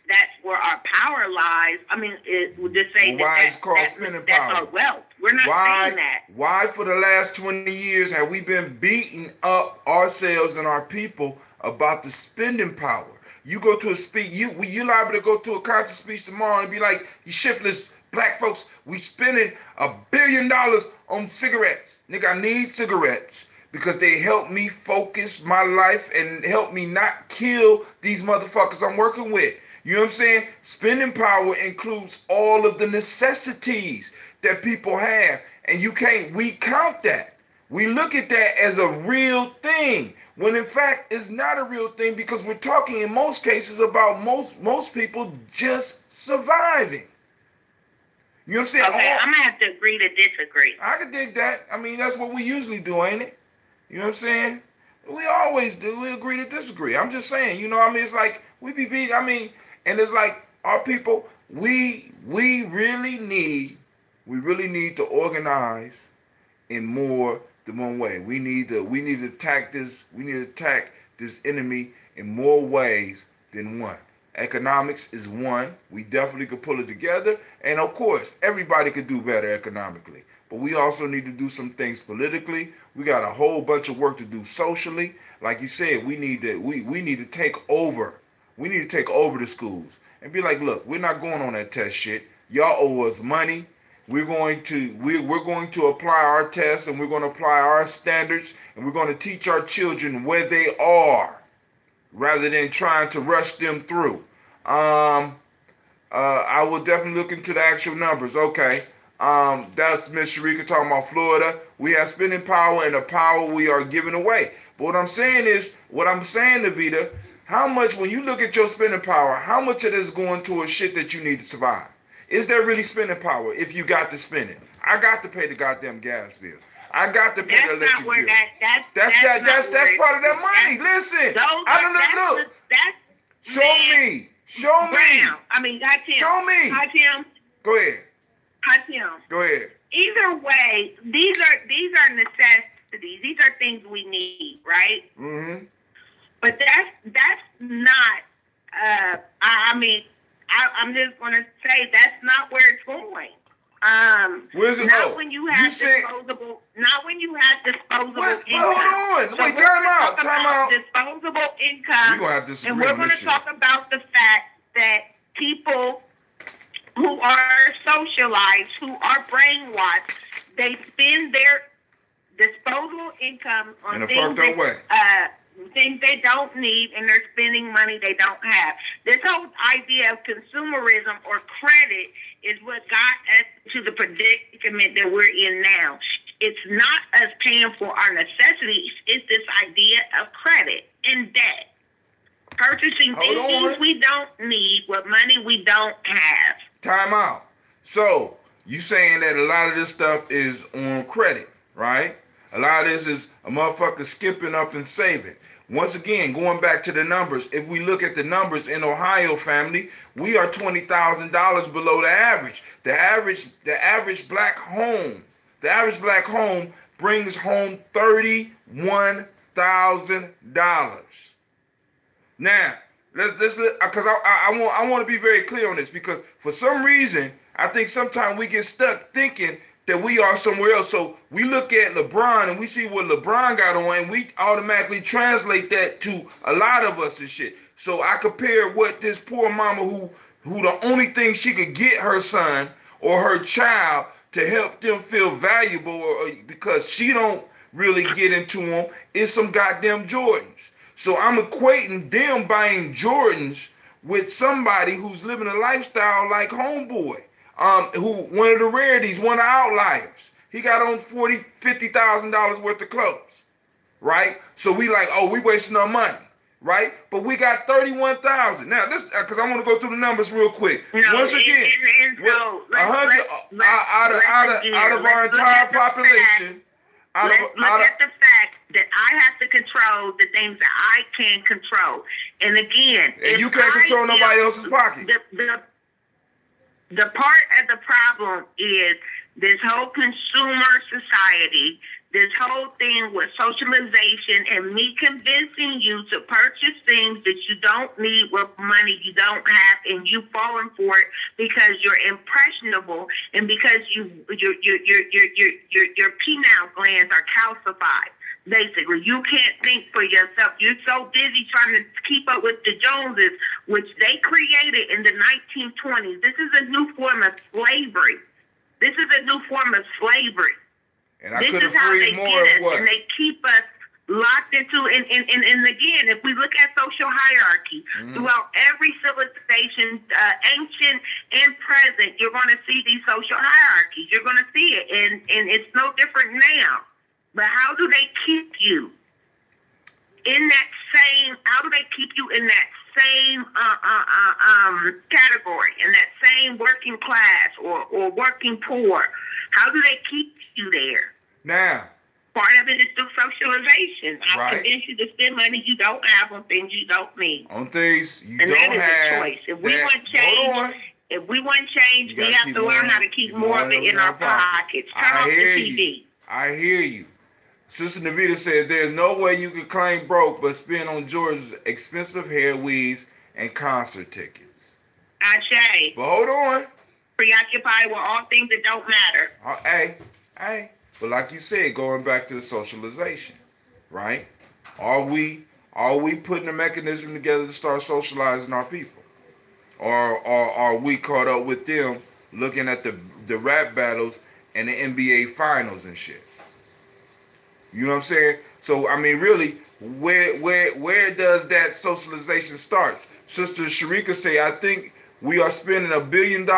that's where our power lies. I mean, to say that's our wealth. We're not saying that. Why for the last 20 years have we been beating up ourselves and our people about the spending power? You go to a speech, you liable to go to a concert speech tomorrow and be like, you shiftless black folks, we spending $1 billion on cigarettes. Nigga, I need cigarettes because they help me focus my life and help me not kill these motherfuckers I'm working with. You know what I'm saying? Spending power includes all of the necessities that people have. And we count that. We look at that as a real thing, when in fact it's not a real thing, because we're talking in most cases about most people just surviving. You know what I'm saying? Okay, I'm going to have to agree to disagree. I can dig that. I mean, that's what we usually do, ain't it? You know what I'm saying? We always do. We agree to disagree. I'm just saying, it's like we be beat. And it's like our people, we really need to organize in more than one way. We need to attack this enemy in more ways than one. Economics is one. We definitely could pull it together. And of course, everybody could do better economically. But we also need to do some things politically. We got a whole bunch of work to do socially. Like you said, we need to take over. We need to take over the schools and be like, look, we're not going on that test shit. Y'all owe us money. We're going to apply our tests, and we're going to apply our standards, and we're going to teach our children where they are. rather than trying to rush them through. I will definitely look into the actual numbers. Okay. That's Miss Sharika talking about Florida. We have spending power and the power we are giving away. But what I'm saying, Navita, how much, when you look at your spending power, how much of it is going towards shit that you need to survive? Is there really spending power if you got to spend it? I got to pay the goddamn gas bill. I got to pay the electric bill. That's part of that money. Listen, look. Show me. Hi, Tim. Show me. Hi, Tim. Go ahead. Hi, Tim. Go ahead. Either way, these are necessities. These are things we need, right? Mm-hmm. But that's not. I'm just gonna say that's not where it's going. Where's it? Not when you have disposable. Not when you have disposable income. Hold on. Wait, time out. Disposable income. We're gonna have this. And we're gonna talk about the fact that people who are socialized, who are brainwashed, they spend their disposable income on things they don't need, and they're spending money they don't have. This whole idea of consumerism or credit is what got us to the predicament that we're in now. It's not us paying for our necessities. It's this idea of credit and debt. Purchasing things we don't need with money we don't have. Time out. So, you saying that a lot of this stuff is on credit, right? A lot of this is a motherfucker skipping up and saving. Once again, going back to the numbers, if we look at the numbers in Ohio, family, we are $20,000 below the average. The average black home brings home $31,000. Now, let's because I want to be very clear on this, because for some reason I think sometimes we get stuck thinking that we are somewhere else. So we look at LeBron and we see what LeBron got on, and we automatically translate that to a lot of us and shit. So I compare what this poor mama who the only thing she could get her son or her child to help them feel valuable, or because she don't really get into them, is some goddamn Jordans. So I'm equating them buying Jordans with somebody who's living a lifestyle like Homeboy. Who one of the rarities, one of the outliers. He got on $50,000 worth of clothes, right? So we like, we wasting our money, right? But we got $31,000. Now this, because I want to go through the numbers real quick. Once again, 100 out of our entire population. Let's look at the fact that I have to control the things that I can control, and again, and you can't control nobody else's pocket. The part of the problem is this whole consumer society, this whole thing with socialization and me convincing you to purchase things that you don't need with money you don't have, and you falling for it because you're impressionable and because your pineal glands are calcified. Basically, you can't think for yourself. You're so busy trying to keep up with the Joneses, which they created in the 1920s. This is a new form of slavery. And I could have freed more of what? And they keep us locked into, and again, if we look at social hierarchy, throughout every civilization, ancient and present, you're going to see these social hierarchies. You're going to see it, and it's no different now. But how do they keep you in that same? How do they keep you in that same category, in that same working class or working poor? How do they keep you there? Now, part of it is through socialization. I convince you to spend money you don't have on things you don't need. On things you don't have. And that is a choice. If we want change, we have to learn how to keep more of it in our pockets. Turn off the TV. I hear you. Sister Navita says there's no way you could claim broke but spend on George's expensive hair weaves and concert tickets. Ashe. But hold on. Preoccupied with all things that don't matter. Hey. But like you said, going back to the socialization, right? Are we putting a mechanism together to start socializing our people? Or are we caught up with them looking at the rap battles and the NBA finals and shit? You know what I'm saying? So, I mean, really, where does that socialization starts? Sister Sharika say, I think we are spending $1 billion.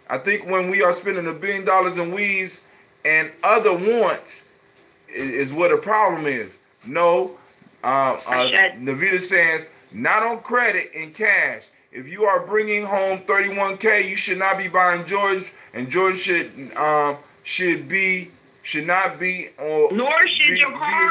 I think when we are spending $1 billion in weaves and other wants is what the problem is. No, Navita says, not on credit, in cash. If you are bringing home 31K, you should not be buying Jordans, and Jordans should not be, or nor should your car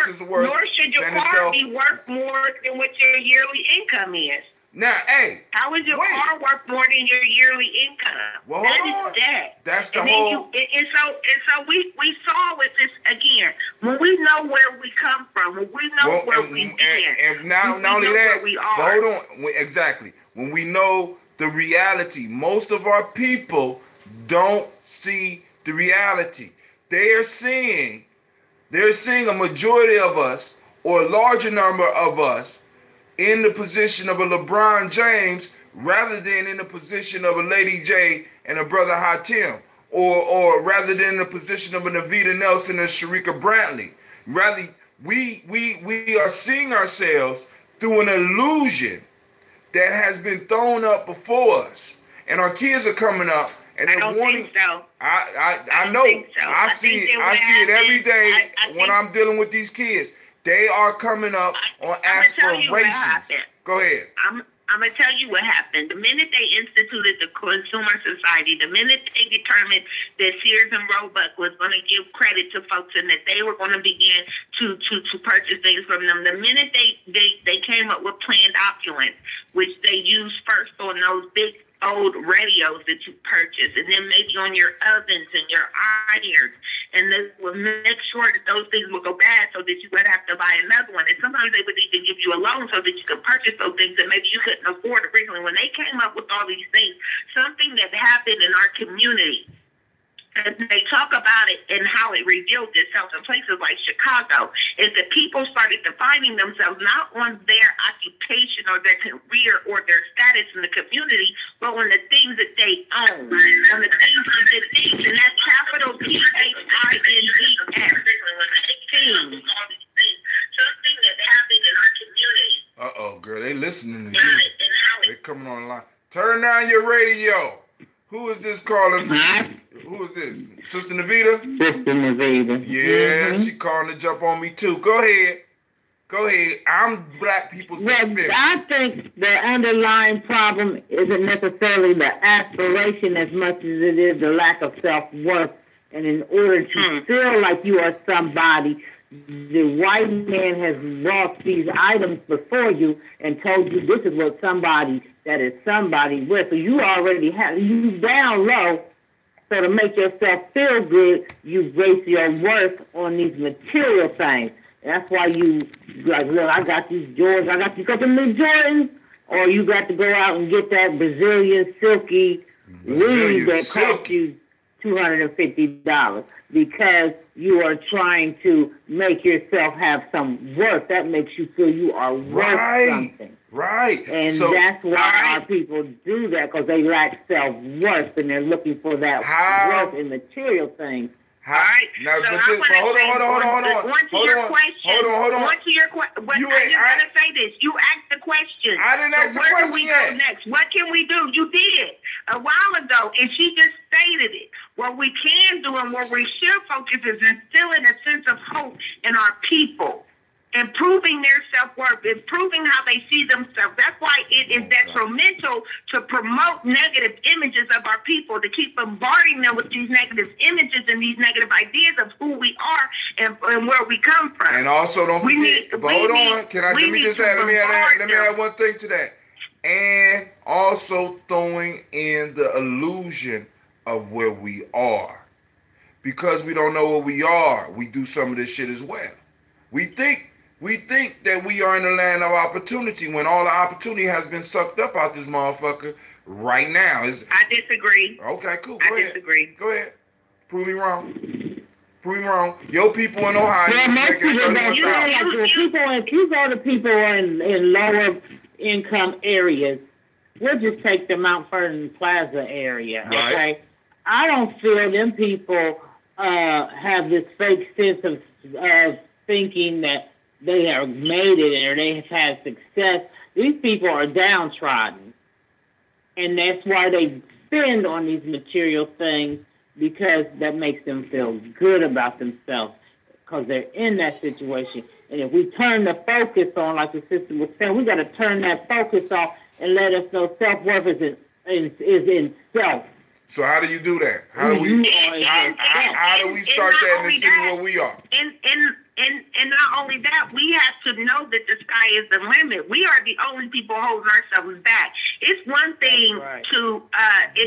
be worth more than what your yearly income is. Now, hey, how is your car worth more than your yearly income? Well, that is that. That's the and whole. So we saw with this again. When we know where we come from, when we know where we've been, and not only that, we are. But hold on, exactly. When we know the reality, most of our people don't see the reality. They're seeing a majority of us, or a larger number of us, in the position of a LeBron James rather than in the position of a Lady J and a Brother Hatim, or rather than in the position of a Navita Nelson and Sharika Brantley. Rather, we are seeing ourselves through an illusion that has been thrown up before us, and our kids are coming up and they're wanting. Think so. I know. So. I see it every day when I'm dealing with these kids. They are coming up on aspirations. Go ahead. I'm going to tell you what happened. The minute they instituted the consumer society, the minute they determined that Sears and Roebuck was going to give credit to folks and that they were going to begin to purchase things from them, the minute they came up with planned opulence, which they used first on those big old radios that you purchase, and then maybe on your ovens and your irons, and they would make sure that those things would go bad so that you would have to buy another one. And sometimes they would even give you a loan so that you could purchase those things that maybe you couldn't afford originally. When they came up with all these things, something that happened in our community, and they talk about it and how it revealed itself in places like Chicago, is that people started defining themselves not on their occupation or their career or their status in the community, but on the things that they own, on the things that they think, and that's capital P-H-I-N-D-S. Something that happened in our community. Uh-oh, girl, they listening to you. They coming on the line. Turn down your radio. Who is this calling? Who is this? Sister Navita? Sister Navita. Yeah, she calling to jump on me too. Go ahead. I'm Black people's defense. I think the underlying problem isn't necessarily the aspiration as much as it is the lack of self-worth. And in order to feel like you are somebody, the white man has brought these items before you and told you this is what somebody that is somebody with. So you already have, you down low. So to make yourself feel good, you base your worth on these material things. That's why you, like, look, I got these Jordans, I got these couple new Jordans, or you got to go out and get that Brazilian silky weave that costs you $250 because you are trying to make yourself have some worth. That makes you feel you are worth something. Right. And so, that's why our people do that, because they lack self-worth and they're looking for that worth in material things. All right. Now, so hold on. On to your question. You ain't going to say this. You asked the question. I didn't ask the question. Where do we go next? What can we do? You did a while ago, and she just stated it. What we can do and what we should focus is instilling a sense of hope in our people. Improving their self-worth, improving how they see themselves. That's why it is detrimental to promote negative images of our people, to keep bombarding them with these negative images and these negative ideas of who we are and where we come from. And also, don't forget, let me add one thing to that. And also throwing in the illusion of where we are. Because we don't know where we are, we do some of this shit as well. We think that we are in the land of opportunity when all the opportunity has been sucked up out this motherfucker right now. I disagree. Okay, cool. I disagree. Go ahead. Prove me wrong. Your people in Ohio. Well, most people don't feel like if you go to people in lower income areas, we'll just take the Mount Vernon Plaza area, okay? Right. I don't feel them people have this fake sense of thinking that they have made it or they have had success, these people are downtrodden. And that's why they spend on these material things, because that makes them feel good about themselves because they're in that situation. And if we turn the focus on, like the sister was saying, we got to turn that focus off and let us know self-worth is in self. So how do you do that? How do we start that in the city where we are? And not only that, we have to know that the sky is the limit. We are the only people holding ourselves back. It's one thing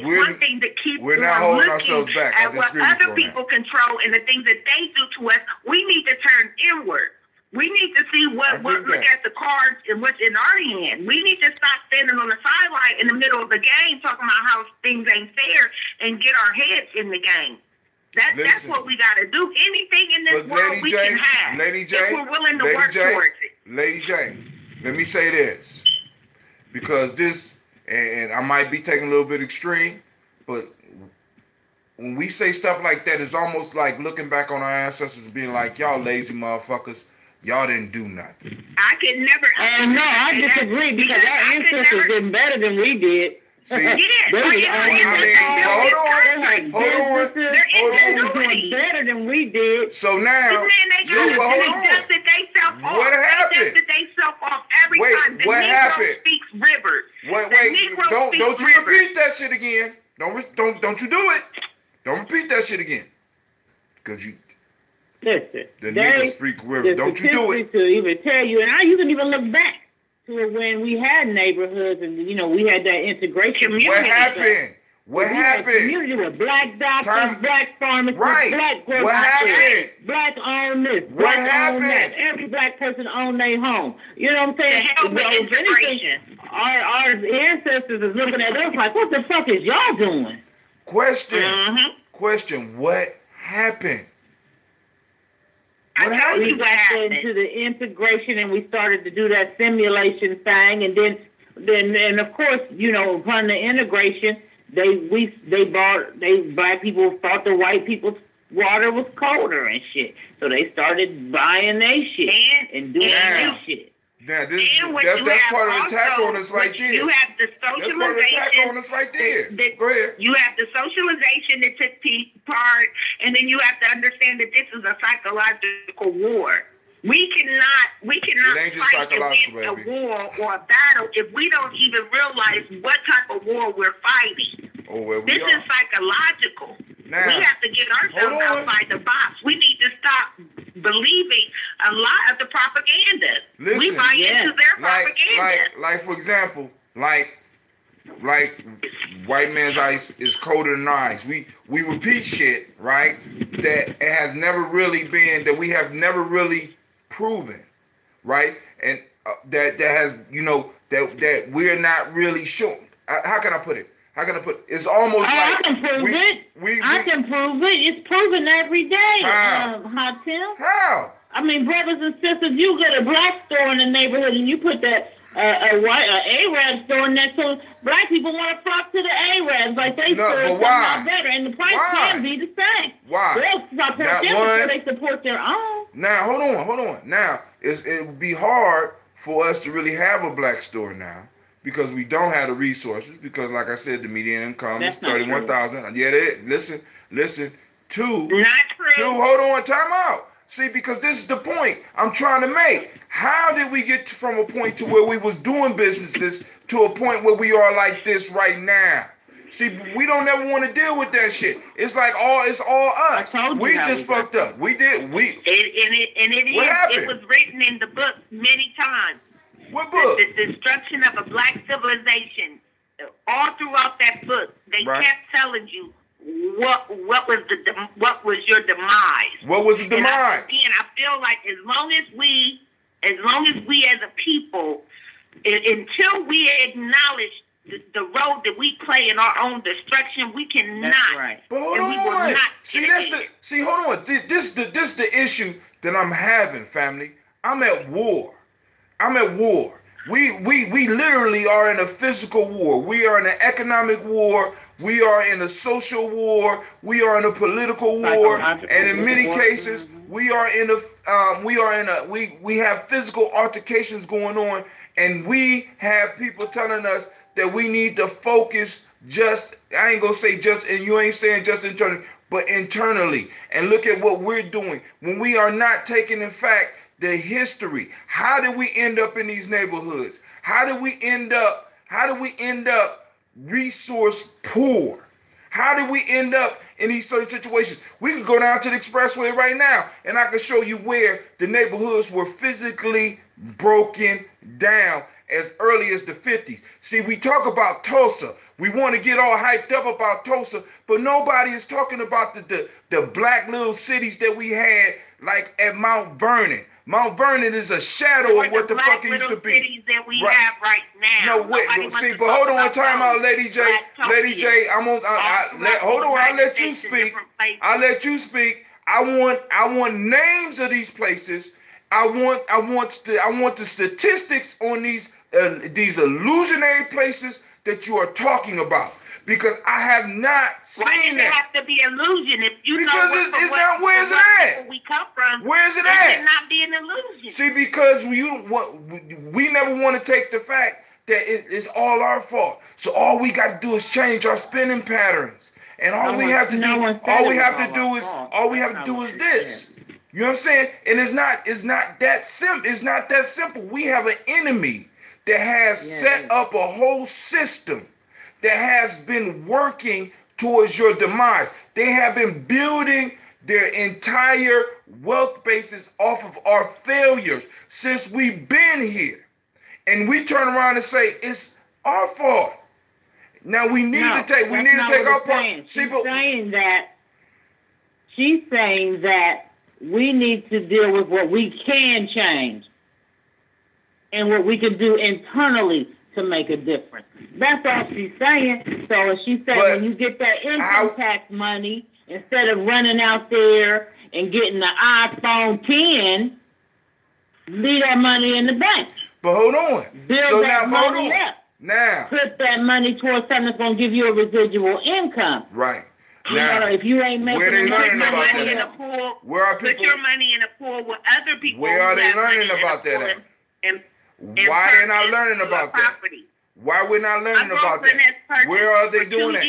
one thing to keep we're not holding ourselves back at what other people control and the things that they do to us. We need to turn inward. We need to see what look at the cards and what's in our hand. We need to stop standing on the sideline in the middle of the game talking about how things ain't fair and get our heads in the game. That's what we got to do. Anything in this world we can have. Lady Jane, if we're willing to work towards it. Lady Jane, let me say this. Because this, and I might be taking a little bit extreme, but when we say stuff like that, it's almost like looking back on our ancestors and being like, y'all lazy motherfuckers. Y'all didn't do nothing. I could never. Oh no, I disagree because our ancestors did better than we did. See, hold on. They're better than we did. So now, what happened? Wait, what happened? Speaks rivers. Wait, don't you repeat that shit again? Don't you do it? Don't repeat that shit again, because you. Listen, the niggas speak river. Don't you do it? To even tell you, and you can even look back to when we had neighborhoods and we had that integration. What happened? What happened? Community with black doctors, black pharmacists, black grocers, what happened? Black owned this, what black happened? owned that. Every black person owned their home. You know what I'm saying? Our ancestors is looking at us like, what the fuck is y'all doing? Question. What happened? What happened? We got into the integration and we started to do that simulation thing, and then of course, upon the integration, black people thought the white people's water was colder and shit, so they started buying their shit and doing their shit. Now, that's part of the attack on us right there. You have the socialization. That's part of the attack on us right there. Go ahead. You have the socialization that took part, and then you have to understand that this is a psychological war. We cannot fight against a war or a battle if we don't even realize what type of war we're fighting. This is psychological. Now, we have to get ourselves outside the box. We need to stop believing a lot of the propaganda. Listen, we buy into their propaganda. Like for example, like white man's ice is colder than ice. We repeat shit, right? That it has never really been, that we have never really proven, right? And that has, that we're not really sure. How can I put it? It's almost like I can prove it. I can prove it. It's proven every day. How? Tim? How? I mean, brothers and sisters, you go to a black store in the neighborhood and you put that Arab store in there, so black people want to flock to the Arabs like they serve something better, and the price can be the same. Why? They'll support them so they support their own. Now, hold on. Now, it would be hard for us to really have a black store now, because we don't have the resources, because like I said, the median income is $31,000. Yeah, listen. Two, hold on, time out. See, because this is the point I'm trying to make. How did we get from a point to where we was doing businesses to a point where we are like this right now? See, we don't ever want to deal with that shit. It's like it's all us. We just fucked up. We did. What happened? It was written in the book many times. What book? The destruction of a black civilization. All throughout that book, they kept telling you what was your demise. What was the demise? Again, I feel like as long as we as a people, until we acknowledge the road that we play in our own destruction, we cannot. That's right. But hold on. Hold on. This the issue that I'm having, family. I'm at war. We literally are in a physical war. We are in an economic war. We are in a social war. We are in a political war. And in many cases, we have physical altercations going on, and we have people telling us that we need to focus just, I ain't gonna say just, and you ain't saying just internally, but internally, and look at what we're doing when we are not taking, in fact, the history. How did we end up in these neighborhoods? How did we end up resource poor? How did we end up in these certain situations? We could go down to the expressway right now, and I can show you where the neighborhoods were physically broken down as early as the 50s. See, we talk about Tulsa. We want to get all hyped up about Tulsa, but nobody is talking about the black little cities that we had, like at Mount Vernon. Mount Vernon is a shadow of what the fuck it used to be. Cities that we have right now. No, wait, see, but hold on, time out, Lady J. Lady J, hold on, I'll let you speak. I'll let you speak. I want names of these places. I want the statistics on these illusionary places that you are talking about, because I have not seen that. Why does it have to be illusion? If you because know it's not, where's it at? We come from. Where's it at? It cannot be an illusion. See, because we never want to take the fact that it's all our fault. So all we got to do is change our spending patterns, and all we have to do is this. You know what I'm saying? And it's not that simple. It's not that simple. We have an enemy that has set up a whole system that has been working towards your demise. They have been building their entire wealth basis off of our failures since we've been here. And we turn around and say it's our fault. Now we need to take our part. She's saying that we need to deal with what we can change and what we can do internally to make a difference. That's all she's saying. So she said, when you get that income tax money, instead of running out there and getting the iPhone 10, leave that money in the bank. But hold on. Build that money up. Now, put that money towards something that's going to give you a residual income. Right. Now, if you ain't making where they learning about that? Where are people? Put your money in a pool with other people. Where are they learning about that? Why they're not learning about that? Why we're not learning about that? Where are they doing that?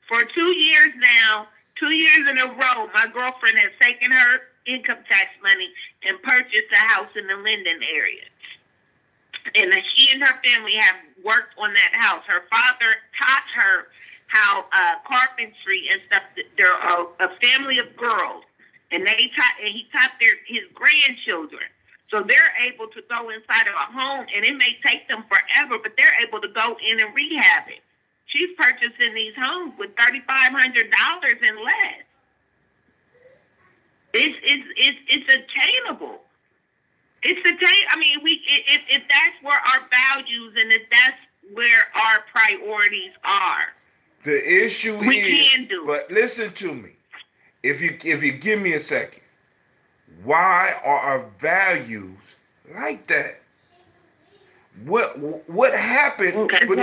For 2 years now, 2 years in a row, my girlfriend has taken her income tax money and purchased a house in the Linden area. And she and her family have worked on that house. Her father taught her how carpentry and stuff. They're a family of girls, and he taught his grandchildren. So they're able to go inside of a home, and it may take them forever, but they're able to go in and rehab it. She's purchasing these homes with $3,500 and less. It's attainable. It's attainable. I mean, if that's where our values and if that's where our priorities are, the issue we can do. But listen to me. If you give me a second, why are our values like that? What happened between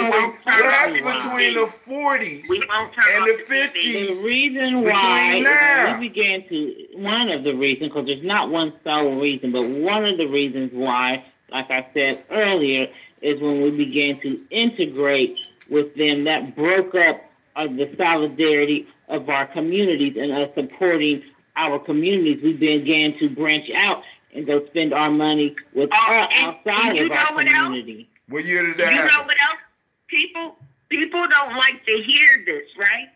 the 40s and the 50s? The reason why we began to, one of the reasons, because there's not one sole reason, but one of the reasons why, like I said earlier, is when we began to integrate with them, that broke up the solidarity of our communities and us supporting our communities. We began to branch out and go spend our money with outside of our community. What year did that happen? You know what else? People don't like to hear this, right?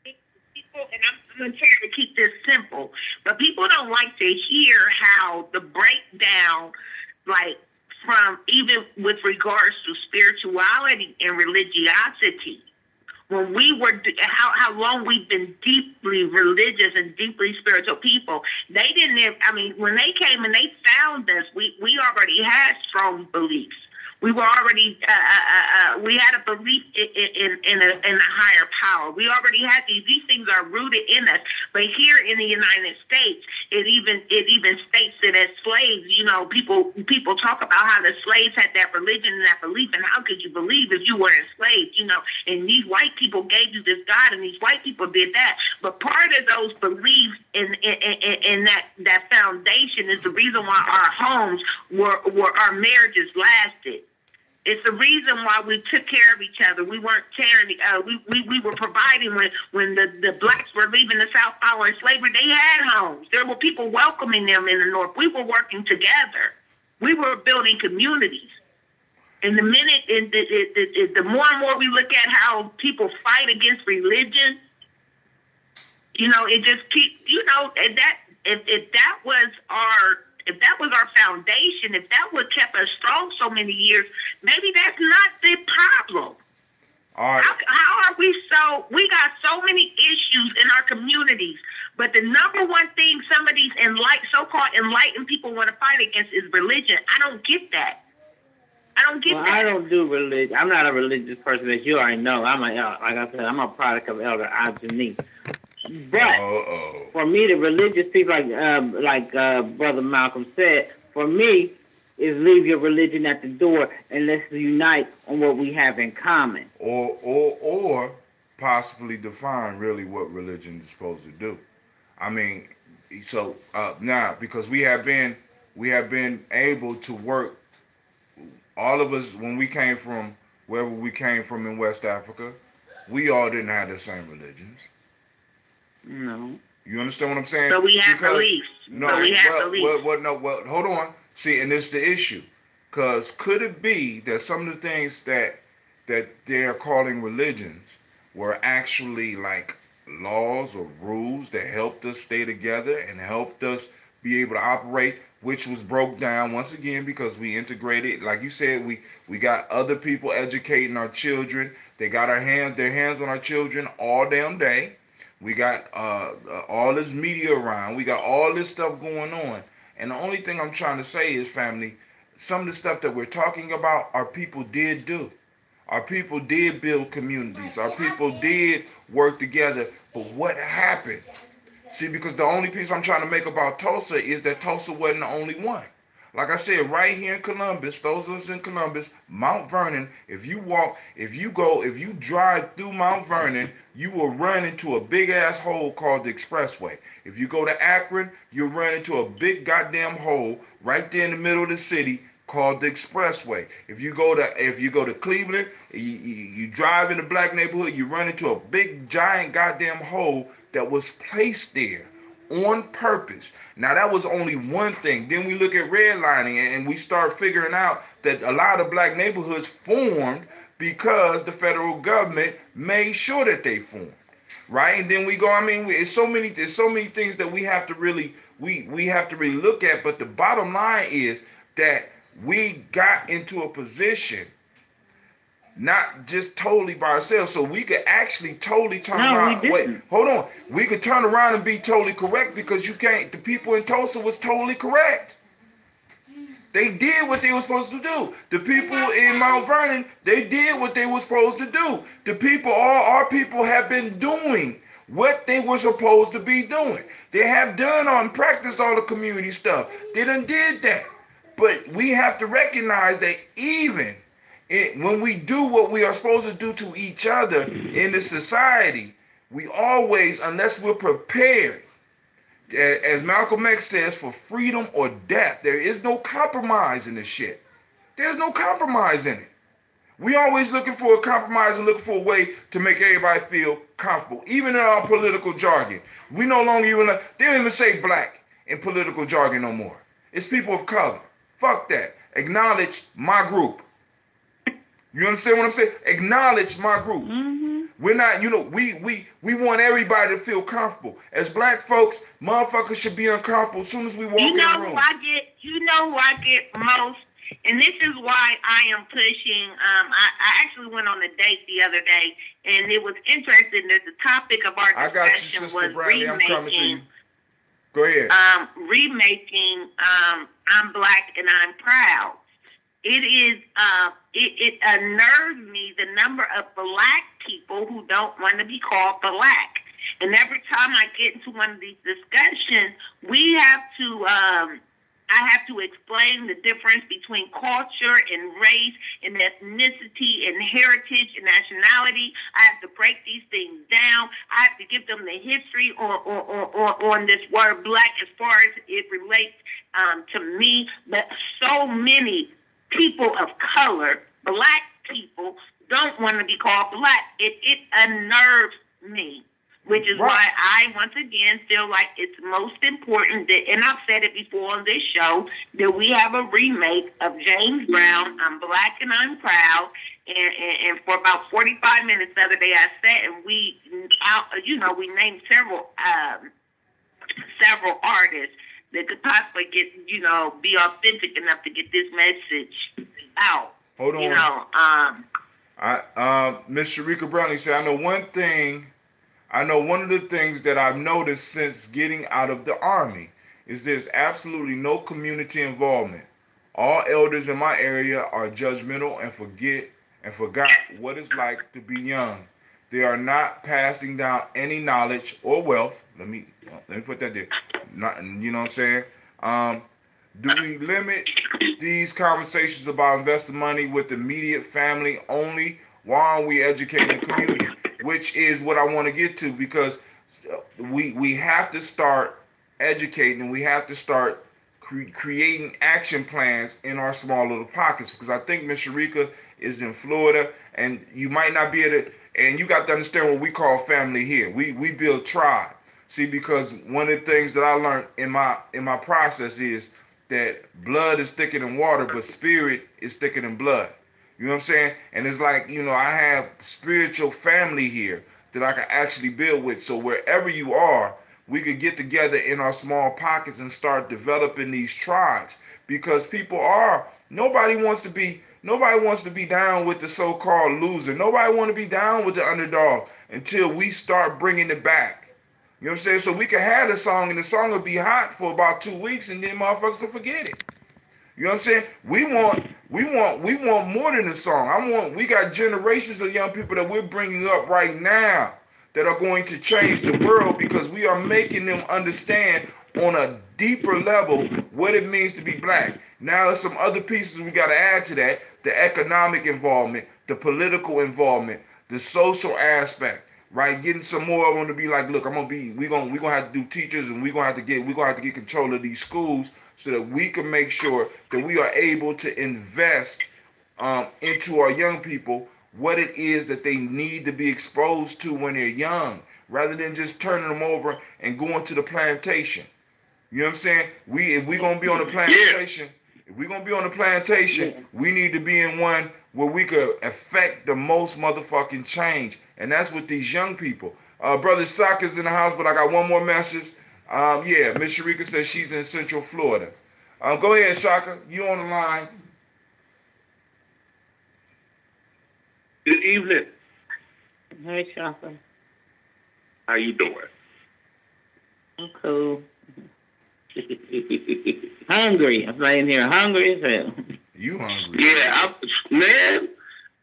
People, and I'm going to try to keep this simple, but people don't like to hear how the breakdown, like from even with regards to spirituality and religiosity, when we were, how long we've been deeply religious and deeply spiritual people. They didn't have, I mean, when they came and they found us, we already had strong beliefs. We were already, we had a belief in a higher power. We already had these things are rooted in us. But here in the United States, it even states that as slaves, you know, people talk about how the slaves had that religion and that belief, and how could you believe if you were enslaved, you know? And these white people gave you this God, and these white people did that. But part of those beliefs in that foundation is the reason why our homes were our marriages lasted. It's the reason why we took care of each other. We weren't tearing. We were providing when the blacks were leaving the South following slavery. They had homes. There were people welcoming them in the North. We were working together. We were building communities. And the more and more we look at how people fight against religion, you know, it just keeps. You know, if that was our foundation, if that would kept us strong so many years, maybe that's not the problem. All right. How are we we got so many issues in our communities, but the number one thing some of these so-called enlightened people want to fight against is religion. I don't get that. I don't get that. I don't do religion. I'm not a religious person, as you already know. Like I said, I'm a product of Elder Ajani. But for me, the religious people, like Brother Malcolm said, for me, is leave your religion at the door and let's unite on what we have in common. Or possibly define really what religion is supposed to do. I mean, so now because we have been able to work. All of us, when we came from wherever we came from in West Africa, we all didn't have the same religions. No. You understand what I'm saying? So we have beliefs. No, well, hold on. See, and it's the issue. Because could it be that some of the things that they're calling religions were actually like laws or rules that helped us stay together and helped us be able to operate, which was broke down once again because we integrated. Like you said, we got other people educating our children. They got their hands on our children all damn day. We got all this media around. We got all this stuff going on. And the only thing I'm trying to say is, family, some of the stuff that we're talking about, our people did do. Our people did build communities. Our people did work together. But what happened? See, because the only piece I'm trying to make about Tulsa is that Tulsa wasn't the only one. Like I said, right here in Columbus, those of us in Columbus, Mount Vernon, if you drive through Mount Vernon, you will run into a big ass hole called the Expressway. If you go to Akron, you'll run into a big goddamn hole right there in the middle of the city called the Expressway. If you go to Cleveland, you drive in the black neighborhood, you run into a big giant goddamn hole that was placed there on purpose. Now, that was only one thing. Then we look at redlining and we start figuring out that a lot of black neighborhoods formed because the federal government made sure that they formed, right? And then we go, I mean, there's so many things that we have to really look at. But the bottom line is that we got into a position not just totally by ourselves, so we could actually totally turn around. Wait, hold on. We could turn around and be totally correct because you can't. The people in Tulsa was totally correct. They did what they were supposed to do. The people in Mount Vernon, they did what they were supposed to do. The people, all our people have been doing what they were supposed to be doing. They have done on practice all the community stuff. They done did that. But we have to recognize that even when we do what we are supposed to do to each other in this society, we always, unless we're prepared, as Malcolm X says, for freedom or death, there is no compromise in this shit. There's no compromise in it. We always looking for a compromise and looking for a way to make everybody feel comfortable. Even in our political jargon, we no longer they don't even say black in political jargon no more. It's people of color. Fuck that. Acknowledge my group. You understand what I'm saying? Acknowledge my group. Mm-hmm. We're not, we want everybody to feel comfortable. As black folks, motherfuckers should be uncomfortable as soon as we walk in the room. You know who I get most? And this is why I am pushing. I actually went on a date the other day, and it was interesting that the topic of our discussion was Bradley, remaking. I'm coming to you. Go ahead. Remaking I'm Black and I'm Proud. it unnerves me the number of black people who don't want to be called black. And every time I get into one of these discussions, I have to explain the difference between culture and race and ethnicity and heritage and nationality. I have to break these things down. I have to give them the history on this word black as far as it relates to me. But so many people of color, black people, don't want to be called black. It unnerves me. Which is why I, once again, feel like it's most important that, and I've said it before on this show, that we have a remake of James Brown, I'm Black and I'm Proud. And for about 45 minutes the other day, I sat and we named several artists that could possibly get, be authentic enough to get this message out. Hold on. Miss Sharika Brownlee said, I know one of the things that I've noticed since getting out of the Army is there's absolutely no community involvement. All elders in my area are judgmental and forgot what it's like to be young. They are not passing down any knowledge or wealth. Let me put that there. You know what I'm saying? Do we limit these conversations about investing money with immediate family only? Why aren't we educating the community? Which is what I want to get to, because we have to start educating. We have to start creating action plans in our small little pockets. Because I think Miss Sharika is in Florida, and you might not be able to. And you got to understand what we call family here. We build tribe. See, because one of the things that I learned in my process is that blood is thicker than water, but spirit is thicker than blood. You know what I'm saying? And it's like, I have spiritual family here that I can actually build with. So wherever you are, we could get together in our small pockets and start developing these tribes. Because nobody wants to be down with the so-called loser. Nobody want to be down with the underdog until we start bringing it back. You know what I'm saying? So we can have the song, and the song will be hot for about 2 weeks, and then motherfuckers will forget it. You know what I'm saying? We want more than a song. We got generations of young people that we're bringing up right now that are going to change the world, because we are making them understand on a deeper level what it means to be black. Now there's some other pieces we got to add to that: the economic involvement, the political involvement, the social aspect. Right, getting some more. I want to be like, look, we're gonna have to do teachers, and we're gonna have to get control of these schools, so that we can make sure that we are able to invest into our young people what it is that they need to be exposed to when they're young, rather than just turning them over and going to the plantation. You know what I'm saying? If we're gonna be on the plantation, we need to be in one where we could affect the most motherfucking change, and that's with these young people. Brother Saka's in the house, but I got one more message. Miss Sharika says she's in Central Florida. Go ahead, Shaka. You on the line. Good evening. Hey, Shaka. How you doing? I'm cool. Hungry. I'm laying here hungry as hell. You hungry? Yeah,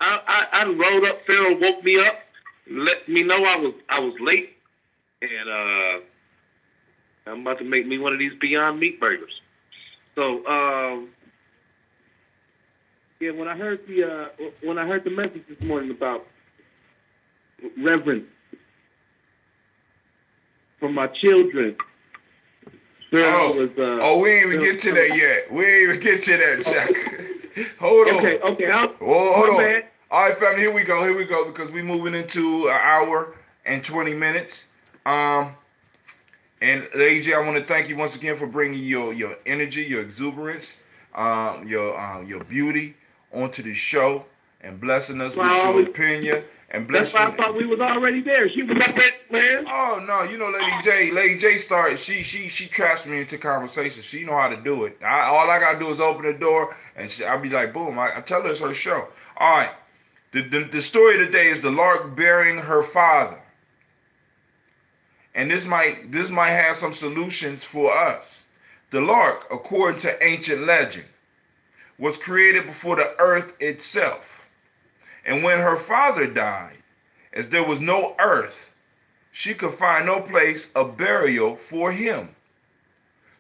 I rolled up. Pharaoh woke me up, let me know I was late, and I'm about to make me one of these Beyond Meat burgers. So, when I heard the message this morning about reverence for my children, we ain't even get to that yet. We ain't even get to that, Jack. Hold on. Okay. Hold on. Bad. All right, family. Here we go. Because we moving into an hour and 20 minutes. And AJ, I want to thank you once again for bringing your energy, your exuberance, your beauty onto the show and blessing us with your opinion. And that's why I thought we was already there. She was up there, man. Oh no, Lady J started. She traps me into conversation. She know how to do it. All I gotta do is open the door, and I'll be like, boom. I tell her it's her show. All right. The story today is the Lark burying her father. And this might have some solutions for us. The Lark, according to ancient legend, was created before the earth itself. And when her father died, as there was no earth, she could find no place of burial for him.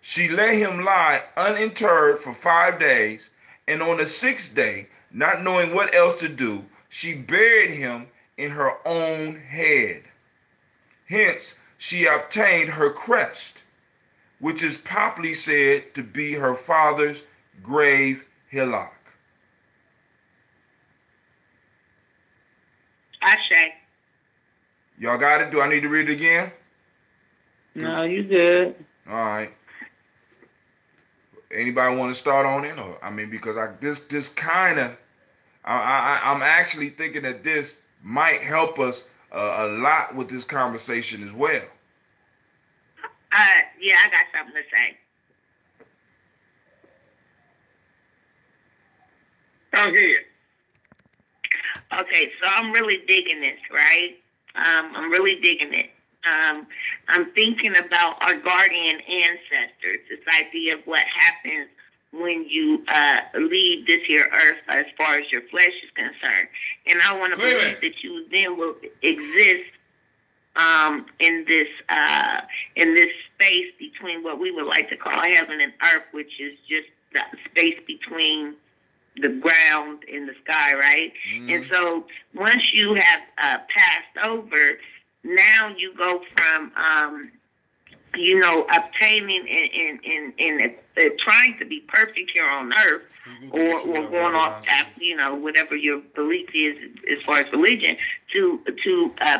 She let him lie uninterred for 5 days, and on the 6th day, not knowing what else to do, she buried him in her own head. Hence, she obtained her crest, which is popularly said to be her father's grave hillock. Ashe. Y'all got it? Do I need to read it again? No, you good. All right. Anybody want to start on it? Or because this kind of, I'm actually thinking that this might help us a lot with this conversation as well. Yeah, I got something to say. Go ahead. Okay, so I'm really digging this, right? I'm really digging it. I'm thinking about our guardian ancestors, this idea of what happens when you leave this here earth as far as your flesh is concerned. And I want to believe that you then will exist in this space between what we would like to call heaven and earth, which is just the space between the ground and the sky, right? Mm. And so once you have passed over, now you go from obtaining and trying to be perfect here on earth, or going off after, whatever your belief is as far as religion, to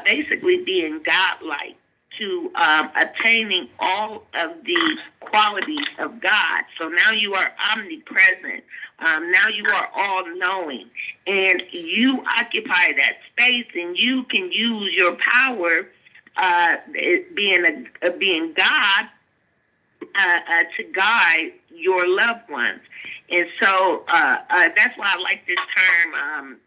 basically being godlike, to attaining all of the qualities of God. So now you are omnipresent. Now you are all-knowing, and you occupy that space, and you can use your power, being God, to guide your loved ones. And so that's why I like this term,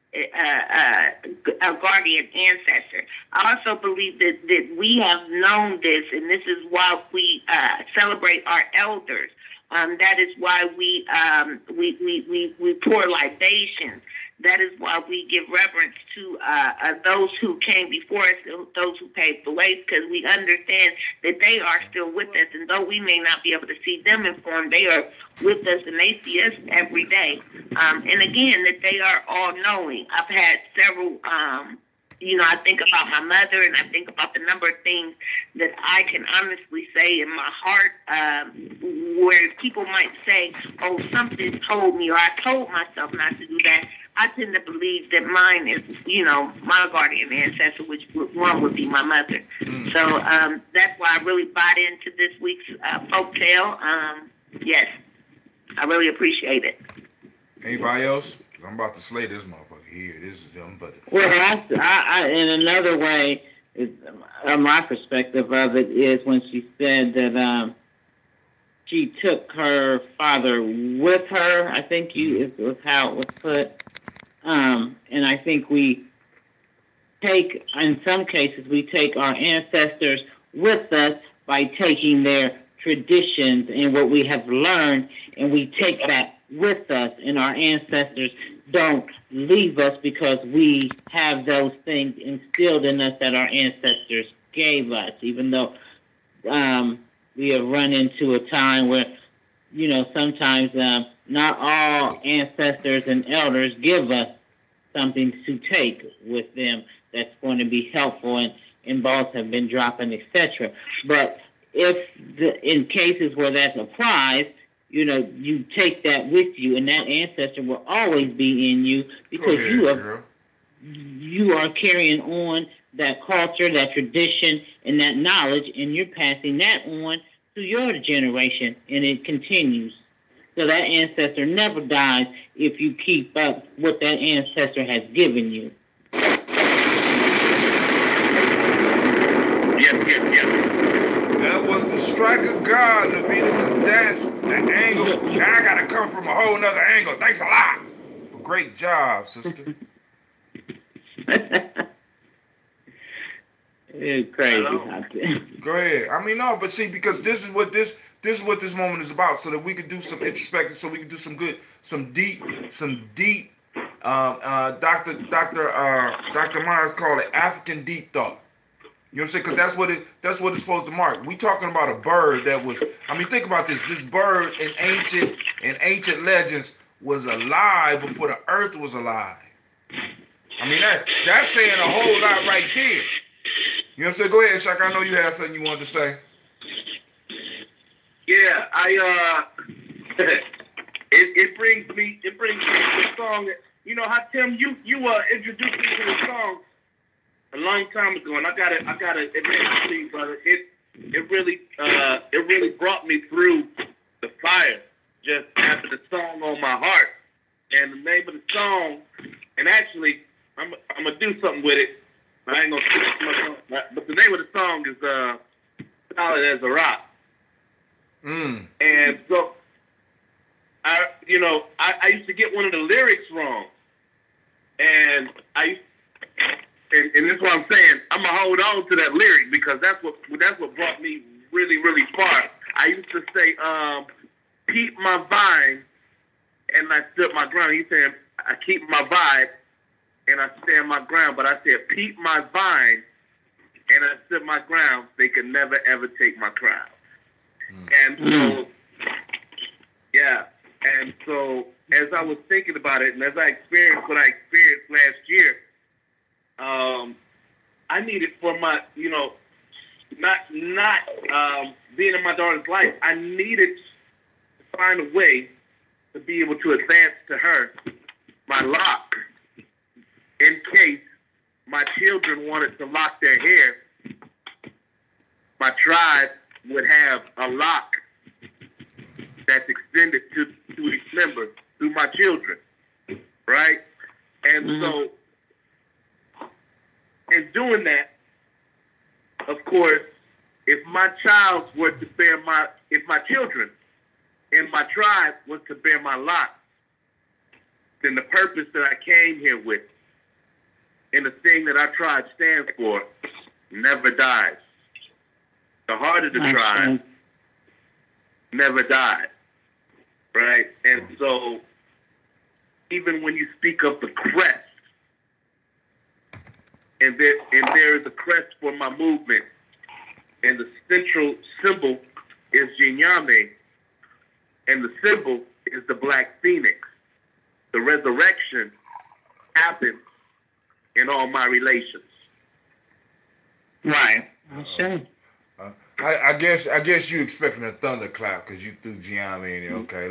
a guardian ancestor. I also believe that we have known this, and this is why we celebrate our elders. That is why we pour libations. That is why we give reverence to those who came before us, those who paved the way, because we understand that they are still with us. And though we may not be able to see them in form, they are with us, and they see us every day. And again, that they are all-knowing. I've had several, I think about my mother, and I think about the number of things that I can honestly say in my heart, where people might say, oh, something told me, or I told myself not to do that. I tend to believe that mine is, my guardian ancestor, which one would be my mother. Mm. So that's why I really bought into this week's folktale. Yes, I really appreciate it. Anybody else? I'm about to slay this motherfucker here. This is him, but well, I in another way, my perspective of it is when she said that she took her father with her. I think it was how it was put. And I think we take, in some cases, we take our ancestors with us by taking their traditions and what we have learned, and we take that with us, and our ancestors don't leave us because we have those things instilled in us that our ancestors gave us, even though we have run into a time where, sometimes not all ancestors and elders give us something to take with them that's going to be helpful, and balls have been dropping, etc. But in cases where that applies, you take that with you, and that ancestor will always be in you because you are carrying on that culture, that tradition, and that knowledge, and you're passing that on to your generation, and it continues. So that ancestor never dies if you keep up what that ancestor has given you. Yes. That was the strike of God, Navita, because that's the angle. Now I got to come from a whole nother angle. Thanks a lot. Great job, sister. It's crazy. Go ahead. No, but see, because this is what this this is what this moment is about, so that we could do some introspective, so we can do some good, some deep. Dr. Myers called it African deep thought. You know what I'm saying? Because that's what it's supposed to mark. We talking about a bird that was. I mean, think about this. This bird in ancient legends was alive before the earth was alive. I mean, that's saying a whole lot right there. You know what I'm saying? Go ahead, Shaka. I know you had something you wanted to say. Yeah, it brings me to the song. You know how, Tim, you introduced me to the song a long time ago, and I gotta admit to you, brother, it really brought me through the fire just after the song on my heart. And the name of the song, and actually I'm gonna do something with it. I ain't gonna say too much, but the name of the song is Solid as a Rock. And so I used to get one of the lyrics wrong, and this is what I'm saying. I'm gonna hold on to that lyric because that's what brought me really, really far. I used to say, "Keep my vine, and I stood my ground." He's saying, "I keep my vibe, and I stand my ground." But I said, "Keep my vine, and I stood my ground. They could never ever take my crown." And so, yeah. And so, as I was thinking about it, and as I experienced what I experienced last year, I needed for my, not being in my daughter's life, I needed to find a way to be able to advance to her my lock in case my children wanted to lock their hair. My tribe would have a lock that's extended to each member through my children, right? And so, in doing that, of course, if my children in my tribe was to bear my lot, then the purpose that I came here with and the thing that our tribe stands for never dies. The heart of the tribe never died, right? And so, even when you speak of the crest, and there is a crest for my movement, and the central symbol is Gye-Nyame, and the symbol is the black phoenix. The resurrection happens in all my relations. Right. Sure. I guess you expecting a thunderclap because you threw Gye-Nyame in there. Okay.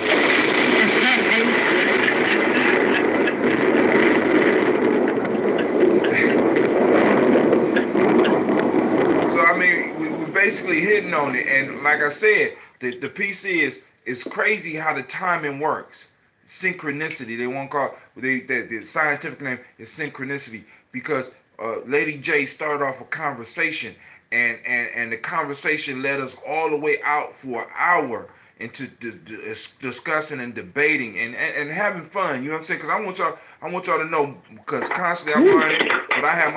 So I mean, we're basically hitting on it, and like I said, the piece is it's crazy how the timing works. Synchronicity. They won't call it. The scientific name is synchronicity because Lady J started off a conversation. And the conversation led us all the way out for an hour into discussing and debating and having fun. You know what I'm saying? Because I want y'all to know, because constantly I'm learning, but I have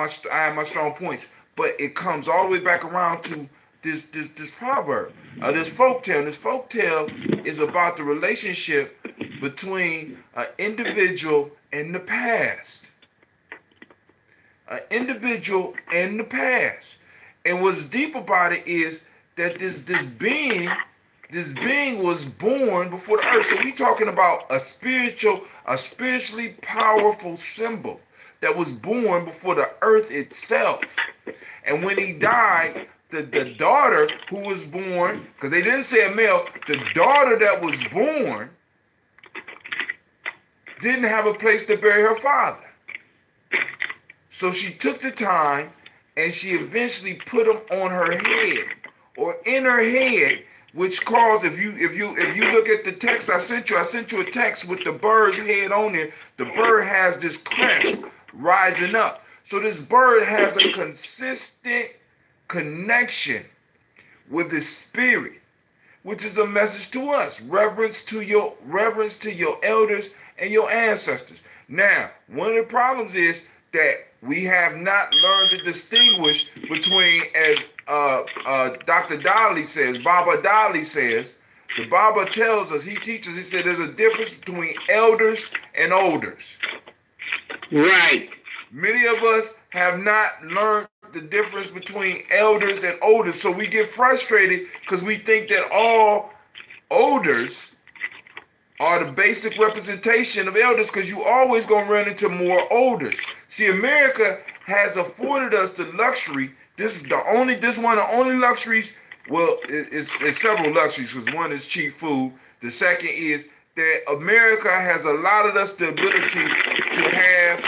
my strong points. But it comes all the way back around to this proverb, this folktale. This folktale is about the relationship between an individual and the past. An individual and the past. And what's deep about it is that this being was born before the earth. So we talking about a spiritually powerful symbol that was born before the earth itself. And when he died, the daughter who was born, because they didn't say a male, the daughter that was born didn't have a place to bury her father. So she took the time and she eventually put them on her head or in her head, which caused, if you look at the text I sent you a text with the bird's head on it. The bird has this crest rising up. So this bird has a consistent connection with the spirit, which is a message to us. Reverence to your elders and your ancestors. Now, one of the problems is that we have not learned to distinguish between, as Dr. Dolly says, Baba Dolly says, The Bible tells us, he teaches, he said there's a difference between elders and olders. Right. Many of us have not learned the difference between elders and olders, so we get frustrated because we think that all olders are the basic representation of elders, because you always gonna run into more olders. See, America has afforded us the luxury. This is one of the only luxuries. Well, it's several luxuries, because one is cheap food. The second is that America has allotted us the ability to have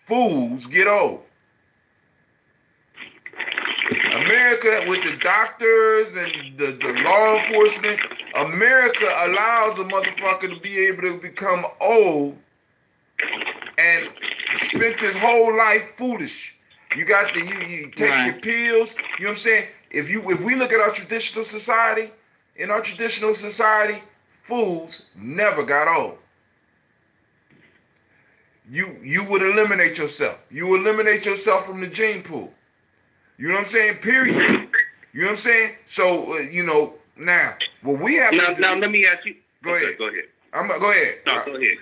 fools get old. America, with the doctors and the law enforcement, America allows a motherfucker to be able to become old and spent his whole life foolish. You got you take your pills. You know what I'm saying? If we look at our traditional society, in our traditional society, fools never got old. You would eliminate yourself. You eliminate yourself from the gene pool. You know what I'm saying? Period. You know what I'm saying? So now what we have to do. Now let me ask you. Go ahead. Go ahead. Go ahead. No, go ahead.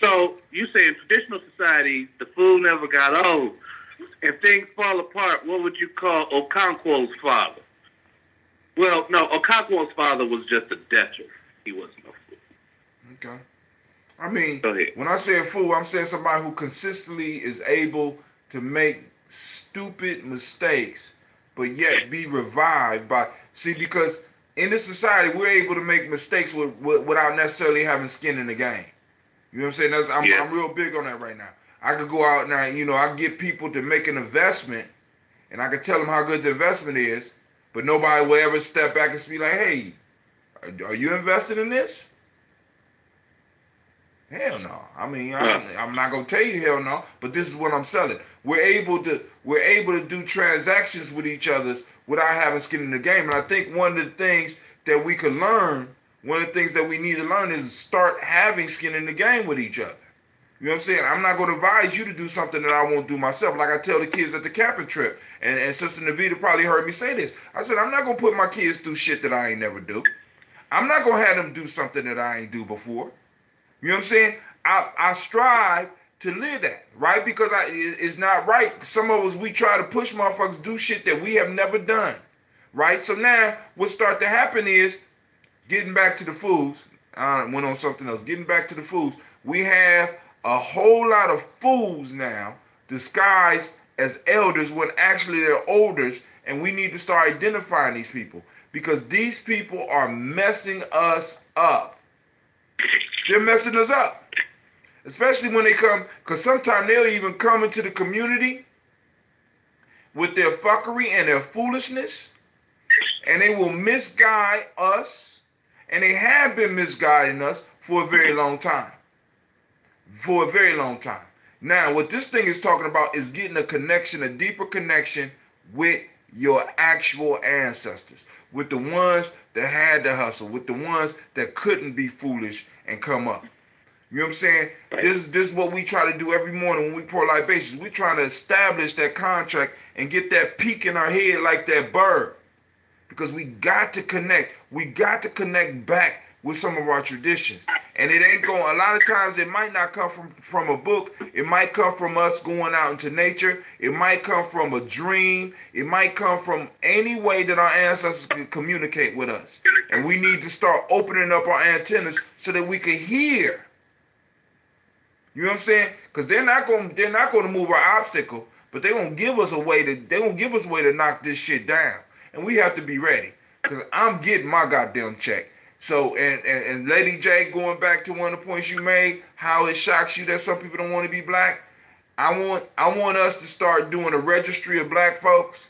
So you say in traditional society, the fool never got old. If things fall apart, what would you call Okonkwo's father? Well, no, Okonkwo's father was just a debtor. He wasn't a fool. Okay. I mean, go ahead. When I say a fool, I'm saying somebody who consistently is able to make stupid mistakes, but yet be revived by. See, because in this society, we're able to make mistakes without necessarily having skin in the game. You know what I'm saying? I'm real big on that right now. I could go out now, I get people to make an investment, and I could tell them how good the investment is, but nobody will ever step back and be like, hey, are you invested in this? Hell no. I mean, I'm not gonna tell you hell no, but this is what I'm selling. We're able to do transactions with each other without having skin in the game. And I think one of the things that we could learn, one of the things that we need to learn is start having skin in the game with each other. You know what I'm saying? I'm not going to advise you to do something that I won't do myself. Like I tell the kids at the camping trip, and Sister Navita probably heard me say this. I said, I'm not going to put my kids through shit that I ain't never do. I'm not going to have them do something that I ain't do before. You know what I'm saying? I strive to live that, right? Because it's not right. Some of us, we try to push motherfuckers do shit that we have never done, right? So now what start to happen is, getting back to the fools, I went on something else. Getting back to the fools, we have a whole lot of fools now disguised as elders when actually they're olders, and we need to start identifying these people, because these people are messing us up. They're messing us up. Especially when they come, because sometimes they'll even come into the community with their fuckery and their foolishness, and they will misguide us, and they have been misguiding us for a very long time. For a very long time. Now, what this thing is talking about is getting a connection, a deeper connection with your actual ancestors, with the ones that had to hustle, with the ones that couldn't be foolish and come up. You know what I'm saying? This is what we try to do every morning when we pour libations. We're trying to establish that contract and get that peak in our head like that bird. Because we got to connect. We got to connect back with some of our traditions. And it ain't going, a lot of times it might not come from a book. It might come from us going out into nature. It might come from a dream. It might come from any way that our ancestors can communicate with us. And we need to start opening up our antennas so that we can hear. You know what I'm saying? Because they're not going to move our obstacle, but they're going to give us a way to knock this shit down. And we have to be ready. Because I'm getting my goddamn check. So, and Lady J, going back to one of the points you made, how it shocks you that some people don't want to be black. I want us to start doing a registry of black folks.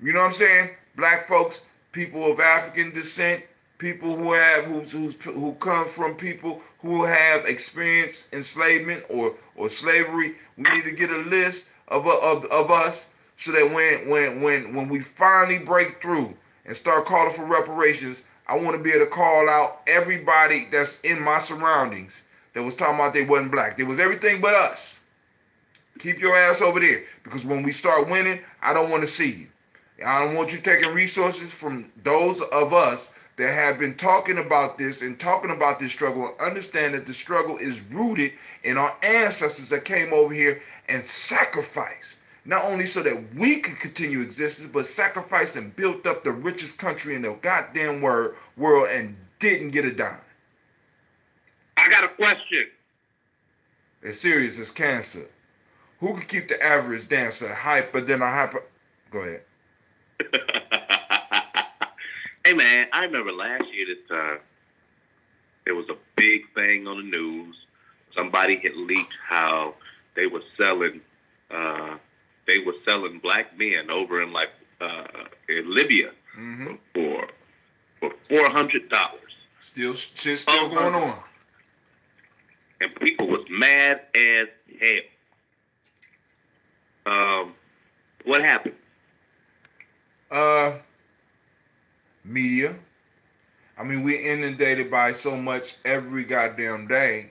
You know what I'm saying? Black folks, people of African descent, people who come from people who have experienced enslavement or slavery. We need to get a list of us so that when we finally break through and start calling for reparations, I want to be able to call out everybody that's in my surroundings that was talking about they wasn't black. They was everything but us. Keep your ass over there, because when we start winning, I don't want to see you. I don't want you taking resources from those of us that have been talking about this and talking about this struggle, and understand that the struggle is rooted in our ancestors that came over here and sacrificed, not only so that we could continue existence, but sacrificed and built up the richest country in the goddamn world and didn't get a dime. I got a question. It's serious as cancer. Who can keep the average dancer hyper than a hyper? Go ahead. Hey man, I remember last year this time there was a big thing on the news. Somebody had leaked how they were selling black men over in in Libya for $400. Still going on. And people was mad as hell. What happened? Media. I mean, we're inundated by so much every goddamn day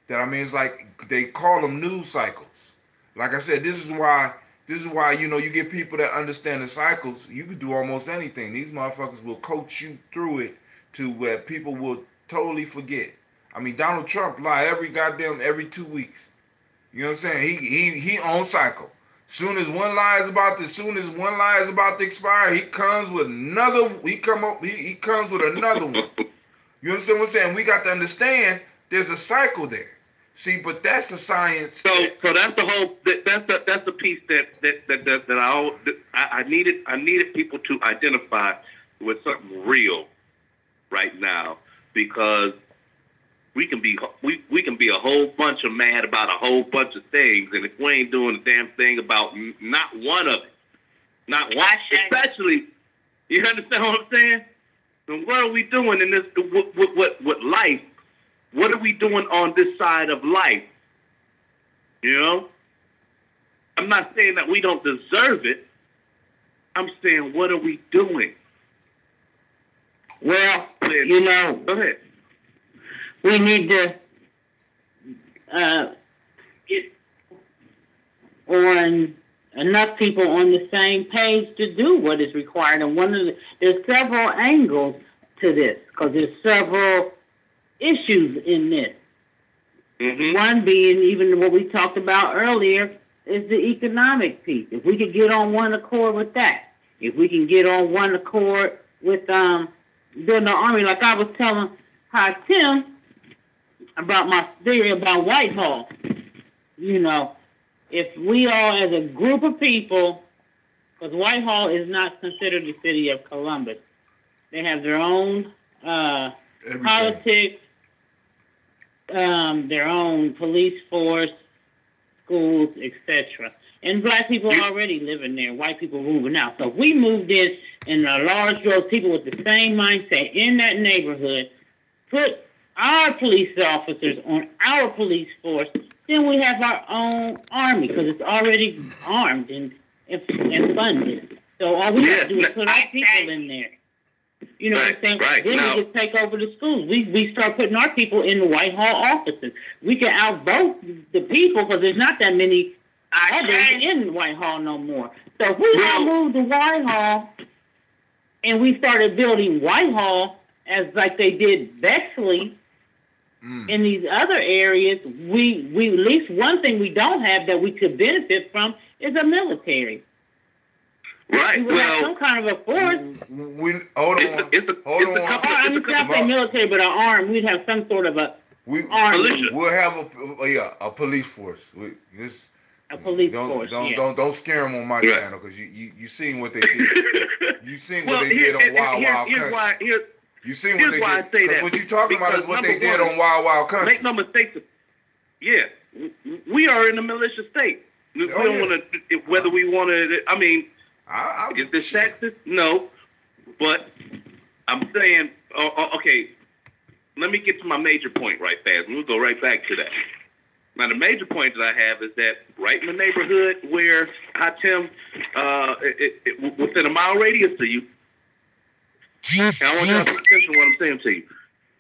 that, I mean, it's like they call them news cycles. Like I said, this is why, you get people that understand the cycles. You could do almost anything. These motherfuckers will coach you through it to where people will totally forget. I mean, Donald Trump lie every 2 weeks. You know what I'm saying? He on cycle. Soon as one lie is about to expire, he comes with another. He comes with another one. You understand what I'm saying? We got to understand there's a cycle there. See, but that's a science. So that's the whole. That's the piece that I needed people to identify with something real right now, because we can be a whole bunch of mad about a whole bunch of things, and if we ain't doing a damn thing about not one of it, not one, especially, you understand what I'm saying? And what are we doing in this? What life? What are we doing on this side of life? You know, I'm not saying that we don't deserve it. I'm saying, what are we doing? Well, go ahead. We need to get on enough people on the same page to do what is required. And there's several angles to this, because there's several issues in this. Mm-hmm. One being, even what we talked about earlier, is the economic piece. If we could get on one accord with that, if we can get on one accord with building an army, like I was telling Tim about my theory about Whitehall. You know, if we all, as a group of people, because Whitehall is not considered the city of Columbus. They have their own politics, their own police force, schools, etc. And black people are already living there, white people moving out. So if we moved in a large group of people with the same mindset in that neighborhood, put our police officers on our police force, then we have our own army, because it's already armed and funded. So all we have to do is put our people in there. You know what I'm saying? Right. Then we just take over the schools. We start putting our people in the Whitehall offices. We can outvote the people, because there's not that many others in Whitehall no more. So if we all moved to Whitehall and we started building Whitehall as like they did Bexley in these other areas, we at least one thing we don't have that we could benefit from is a military. Right. We would have some kind of a force. Hold on. I'm not saying military, but an arm. We'd have some sort of a army. We'll have a police force. A police force. Don't scare them on my channel, because you seen what they did. You seen what they did on Wild Country. You seen what they did. Because what you talking about is what they did on Wild Country. Make no mistake. We are in a militia state. We don't want to, whether we want to. I mean, is this sexist? No, but I'm saying, okay. Let me get to my major point right fast. We'll go right back to that. Now, the major point that I have is that right in the neighborhood where Tim, within a mile radius to you, and I want you to pay attention to what I'm saying to you.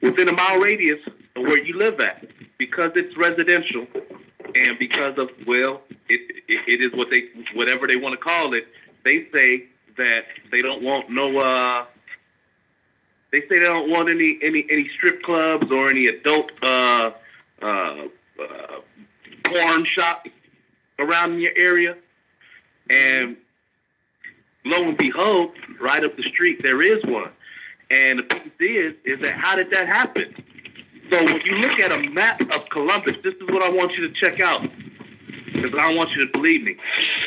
Within a mile radius of where you live at, because it's residential, and because of, well, it is whatever they want to call it, they say that they don't want no. They say they don't want any strip clubs or any adult porn shops around your area. And lo and behold, right up the street there is one. And the piece is that how did that happen? So when you look at a map of Columbus, this is what I want you to check out, because I don't want you to believe me.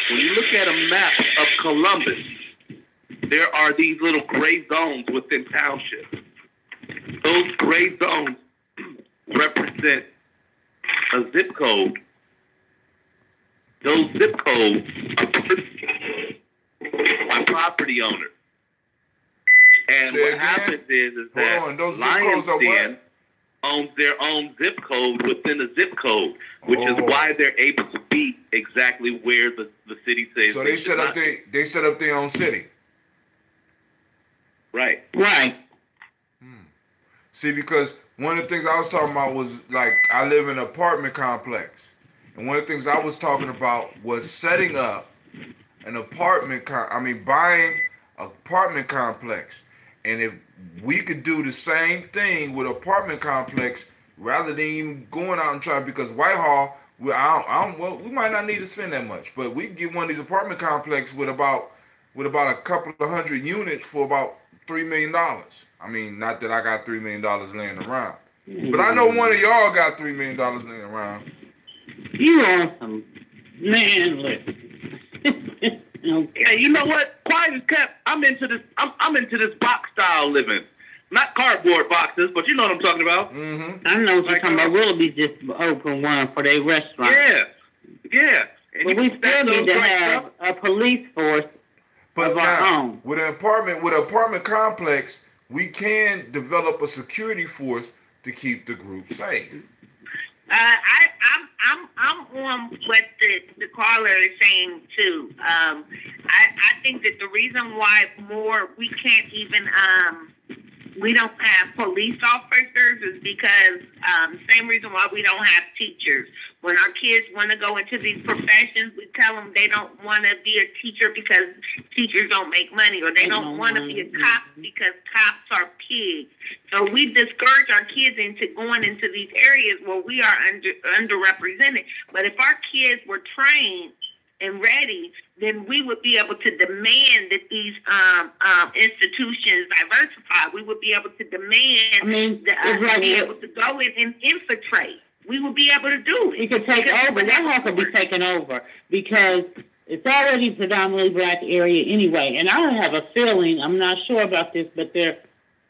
When you look at a map of Columbus, there are these little gray zones within townships. Those gray zones represent a zip code. Those zip codes are purchased by property owners. And what happens is that Lion's Den owns their own zip code within a zip code, which is why they're able to be exactly where the city says. So they set up their own city. Right. See, because one of the things I was talking about was, like, I live in an apartment complex. And one of the things I was talking about was setting up an buying an apartment complex. And if we could do the same thing with apartment complex, rather than even going out and trying, because Whitehall, we might not need to spend that much, but we can get one of these apartment complexes with about a couple of hundred units for about $3 million. I mean, not that I got $3 million laying around, but I know one of y'all got $3 million laying around. You awesome, man. Listen. Okay, you know what? Quiet as kept. I'm into this. I'm into this box style living, not cardboard boxes, but you know what I'm talking about. Mm-hmm. I know what you're talking about. Willoughby just opened one for their restaurant. Yeah. And but we still need to have a police force of our own. With an apartment complex, we can develop a security force to keep the group safe. I'm on what the caller is saying too. I think that the reason why we can't even we don't have police officers is because same reason why we don't have teachers. When our kids want to go into these professions, we tell them they don't want to be a teacher because teachers don't make money, or they don't want to be a cop because cops are pigs. So we discourage our kids into going into these areas where we are underrepresented. But if our kids were trained and ready, then we would be able to demand that these institutions diversify. We would be able to demand be able to go in and infiltrate. We will be able to do it. We could take over. That has to be taken over because it's already a predominantly black area anyway. And I have a feeling, I'm not sure about this, but they're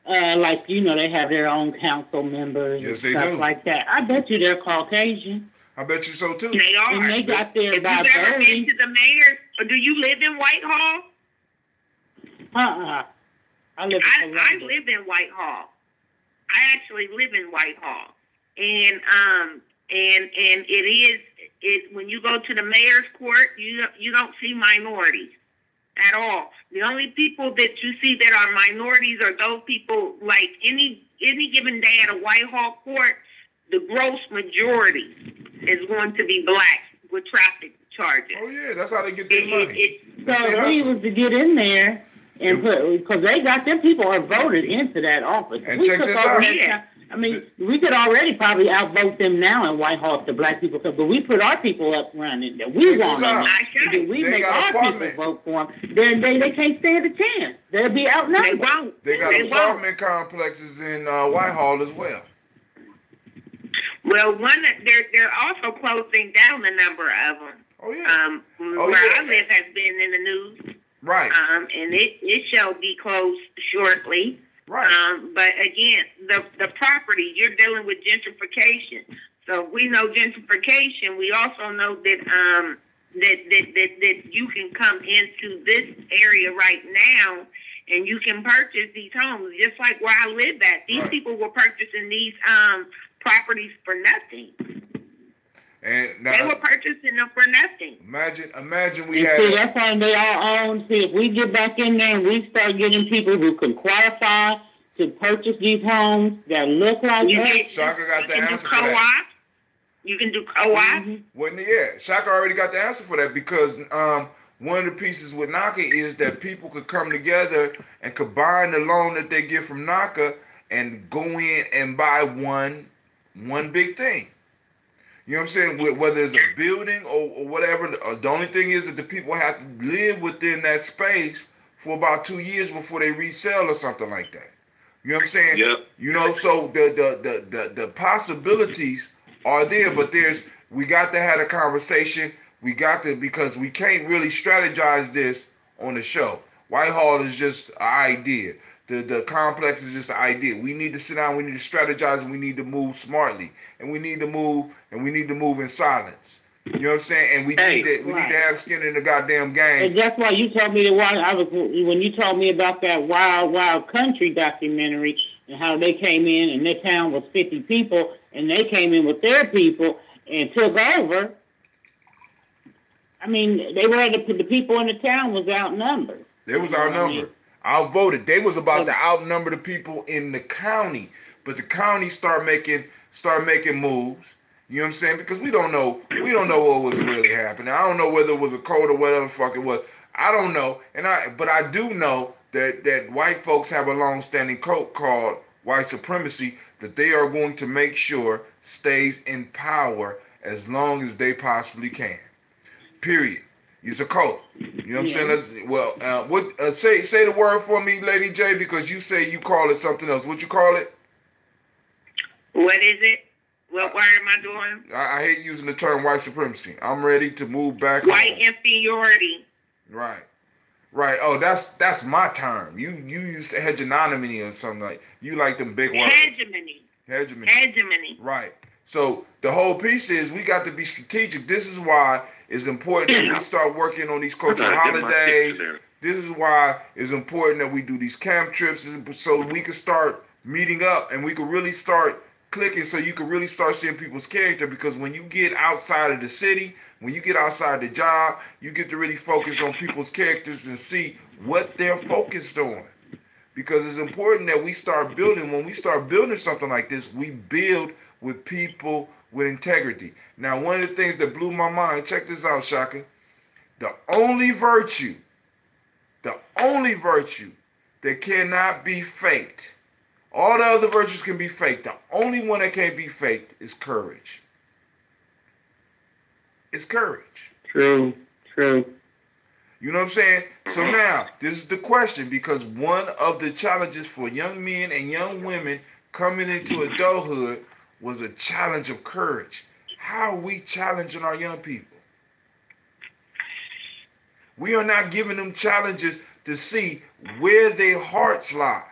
they have their own council members and stuff like that. I bet you they're Caucasian. I bet you so too. They are. And they got there by Have you ever been to the mayor? Or do you live in Whitehall? I live in Whitehall. I actually live in Whitehall. And it when you go to the mayor's court, you don't see minorities at all. The only people that you see that are minorities are those people, like any given day at a Whitehall court, the gross majority is going to be black with traffic charges. Oh yeah, that's how they get their money. So if we was to get in there and because they got them people are voted into that office. And check this out. I mean, we could already probably outvote them now in Whitehall if the black people could, but we put our people up running that we want them. We make our people vote for them. Then they can't stand a chance. They'll be outnumbered. They got apartment complexes in Whitehall as well. Well, they're also closing down a number of them. Oh yeah. Where I live has been in the news. Right. And it shall be closed shortly. Right. But again, the property, you're dealing with gentrification. So we know gentrification. We also know that that you can come into this area right now and you can purchase these homes, just like where I live at. These people were purchasing these properties for nothing. And now, they were purchasing them for nothing. Imagine we had. See, that's why they all own. See, if we get back in there and we start getting people who can qualify to purchase these homes that look like us. Shaka got the answer for that. You can do co-op. Shaka already got the answer for that because one of the pieces with Naka is that people could come together and combine the loan that they get from Naka and go in and buy one big thing. You know what I'm saying? Whether it's a building or whatever, the only thing is that the people have to live within that space for about 2 years before they resell or something like that. You know what I'm saying? Yep. You know, so the possibilities are there, but we got to have a conversation. We got to, because we can't really strategize this on the show. Whitehall is just an idea. The complex is just an idea. We need to sit down, we need to strategize, and we need to move smartly. And we need to move in silence. You know what I'm saying? And we need to have skin in the goddamn game. And that's why you told me when you told me about that Wild Wild Country documentary and how they came in and their town was 50 people and they came in with their people and took over. I mean, they were the people in the town was outnumbered. They was outnumbered. Outvoted. They was about to outnumber the people in the county, but the county start making moves. You know what I'm saying? Because we don't know what was really happening. I don't know whether it was a code or whatever the fuck it was. I don't know, but I do know that white folks have a long-standing code called white supremacy that they are going to make sure stays in power as long as they possibly can. Period. It's a code. You know what I'm saying? Say the word for me, Lady J, because you say you call it something else. What you call it? What is it? What word am I doing? I hate using the term white supremacy. I'm ready to move back. White inferiority. Right. Oh, that's my term. You use hegemony or something like. You like them big words. Hegemony. Right. So the whole piece is we got to be strategic. This is why it's important that we start working on these cultural holidays. This is why it's important that we do these camp trips so we can start meeting up and we can really start clicking, so you can really start seeing people's character. Because when you get outside of the city, when you get outside the job, you get to really focus on people's characters and see what they're focused on. Because it's important that we start building. When we start building something like this, we build with people with integrity. Now, one of the things that blew my mind, check this out, Shaka. The only virtue that cannot be faked, all the other virtues can be faked. The only one that can't be faked is courage. It's courage. True. You know what I'm saying? So now, this is the question, because one of the challenges for young men and young women coming into adulthood was a challenge of courage. How are we challenging our young people? We are not giving them challenges to see where their hearts lie.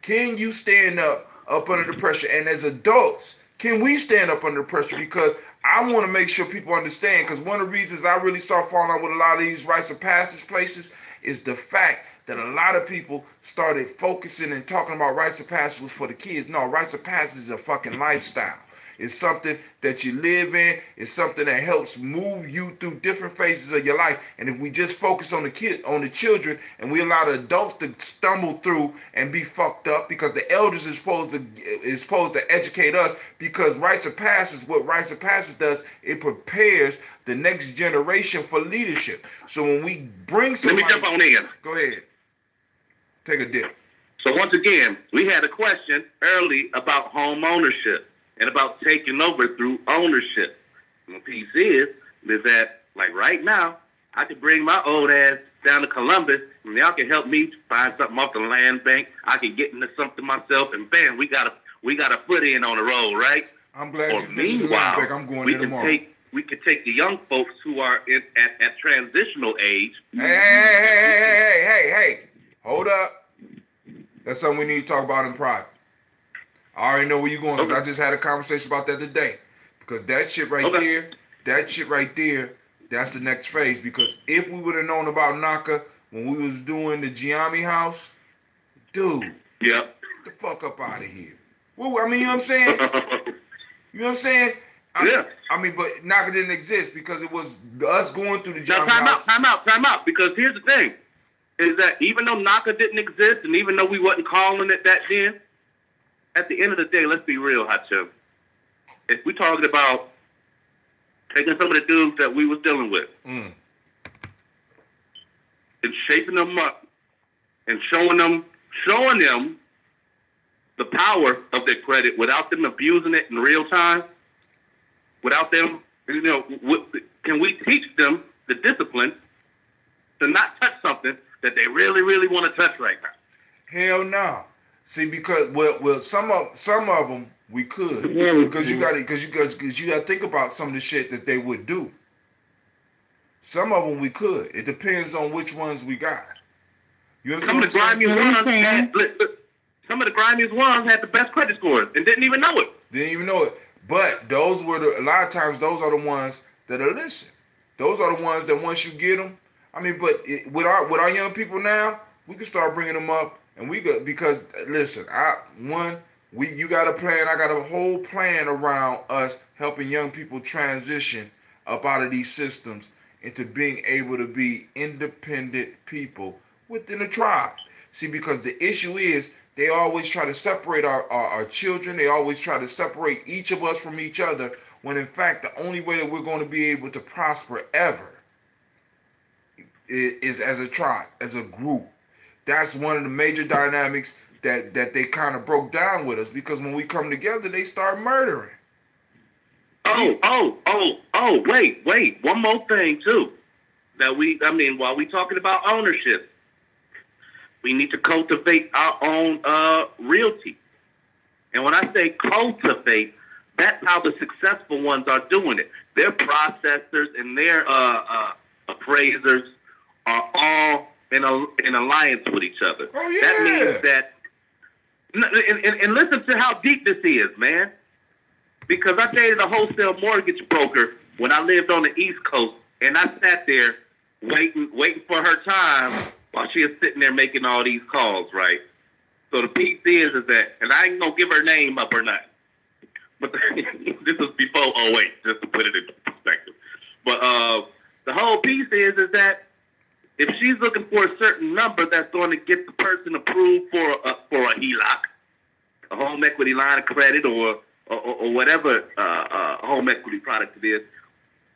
Can you stand up under the pressure? And as adults, can we stand up under pressure? Because I want to make sure people understand, because one of the reasons I really start falling out with a lot of these rites of passage places is the fact that a lot of people started focusing and talking about rites of passage for the kids. No, rites of passage is a fucking lifestyle. It's something that you live in. It's something that helps move you through different phases of your life. And if we just focus on the children, and we allow the adults to stumble through and be fucked up, because the elders is supposed to educate us, because rites of passage, what rites of passage does, it prepares the next generation for leadership. So when we bring somebody, let me jump on in. Go ahead. Take a dip. So once again, we had a question early about home ownership and about taking over through ownership. And the piece is that, like right now, I could bring my old ass down to Columbus, and y'all can help me find something off the land bank. I can get into something myself, and bam, we got a foot in on the road, right? I'm glad. Or meanwhile, I'm going there tomorrow. We could take the young folks who are at transitional age. Hey, hold up. That's something we need to talk about in private. I already know where you're going, because I just had a conversation about that today. Because that shit right there, that's the next phase. Because if we would have known about Naka when we was doing the Gye-Nyame house, dude, get the fuck up out of here. Well, I mean, you know what I'm saying? You know what I'm saying? I mean, but Naka didn't exist because it was us going through the Gye-Nyame house. Time out. Because here's the thing, is that even though Naka didn't exist, and even though we wasn't calling it that then, at the end of the day, let's be real, Hachim. If we're talking about taking some of the dudes that we was dealing with, and shaping them up and showing them the power of their credit without them abusing it in real time, without them, can we teach them the discipline to not touch something that they really, really want to touch right now? Hell no. See, because well, some of them we could, because you got to think about some of the shit that they would do. Some of them we could. It depends on which ones we got. You some of the grimiest ones had the best credit scores and didn't even know it. But those were a lot of times those are the ones that are listening. Those are the ones that once you get them, I mean, with our young people now, we can start bringing them up, and because listen, you got a plan. I got a whole plan around us helping young people transition up out of these systems into being able to be independent people within a tribe. See, because the issue is they always try to separate our children. They always try to separate each of us from each other, when in fact the only way that we're going to be able to prosper ever is as a tribe, as a group. That's one of the major dynamics that they kind of broke down with us, because when we come together, they start murdering. Wait. One more thing, too. While we talking about ownership, we need to cultivate our own realty. And when I say cultivate, that's how the successful ones are doing it. Their processors and their appraisers are all in alliance with each other. Oh, yeah. That means that, and listen to how deep this is, man. Because I dated a wholesale mortgage broker when I lived on the East Coast, and I sat there waiting for her time while she was sitting there making all these calls, right? So the piece is that, and I ain't gonna give her name up or nothing, but this was before 08, just to put it in perspective. But the whole piece is that if she's looking for a certain number that's going to get the person approved for a HELOC, a home equity line of credit, or whatever home equity product it is,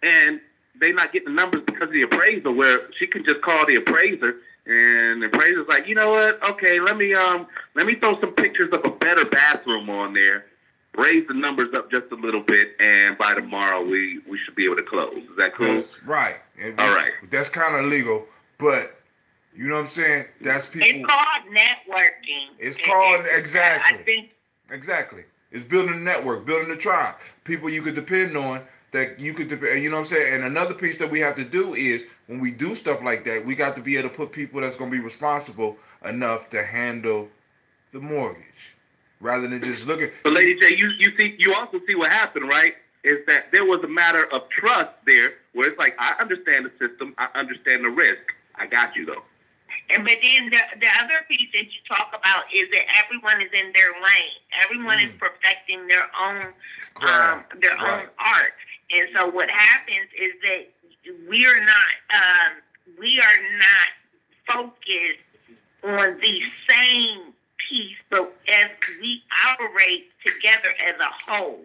and they not getting the numbers because of the appraiser, where she can just call the appraiser, and the appraiser's like, you know what? Okay, let me throw some pictures of a better bathroom on there, raise the numbers up just a little bit, and by tomorrow we should be able to close. Is that cool? That's right. All right. That's kind of legal, but you know what I'm saying? That's people. It's called networking. It's called exactly. I think exactly. It's building a network, building a tribe, people you could depend on. That you could, you know what I'm saying? And another piece that we have to do is, when we do stuff like that, we got to be able to put people that's going to be responsible enough to handle the mortgage, rather than just looking. But Lady J, you also see what happened, right? Is that there was a matter of trust there, where it's like, I understand the system, I understand the risk, I got you though. But then the other piece that you talk about is that everyone is in their lane. Everyone is perfecting their own own art. And so what happens is that we are not focused on the same piece, but as we operate together as a whole,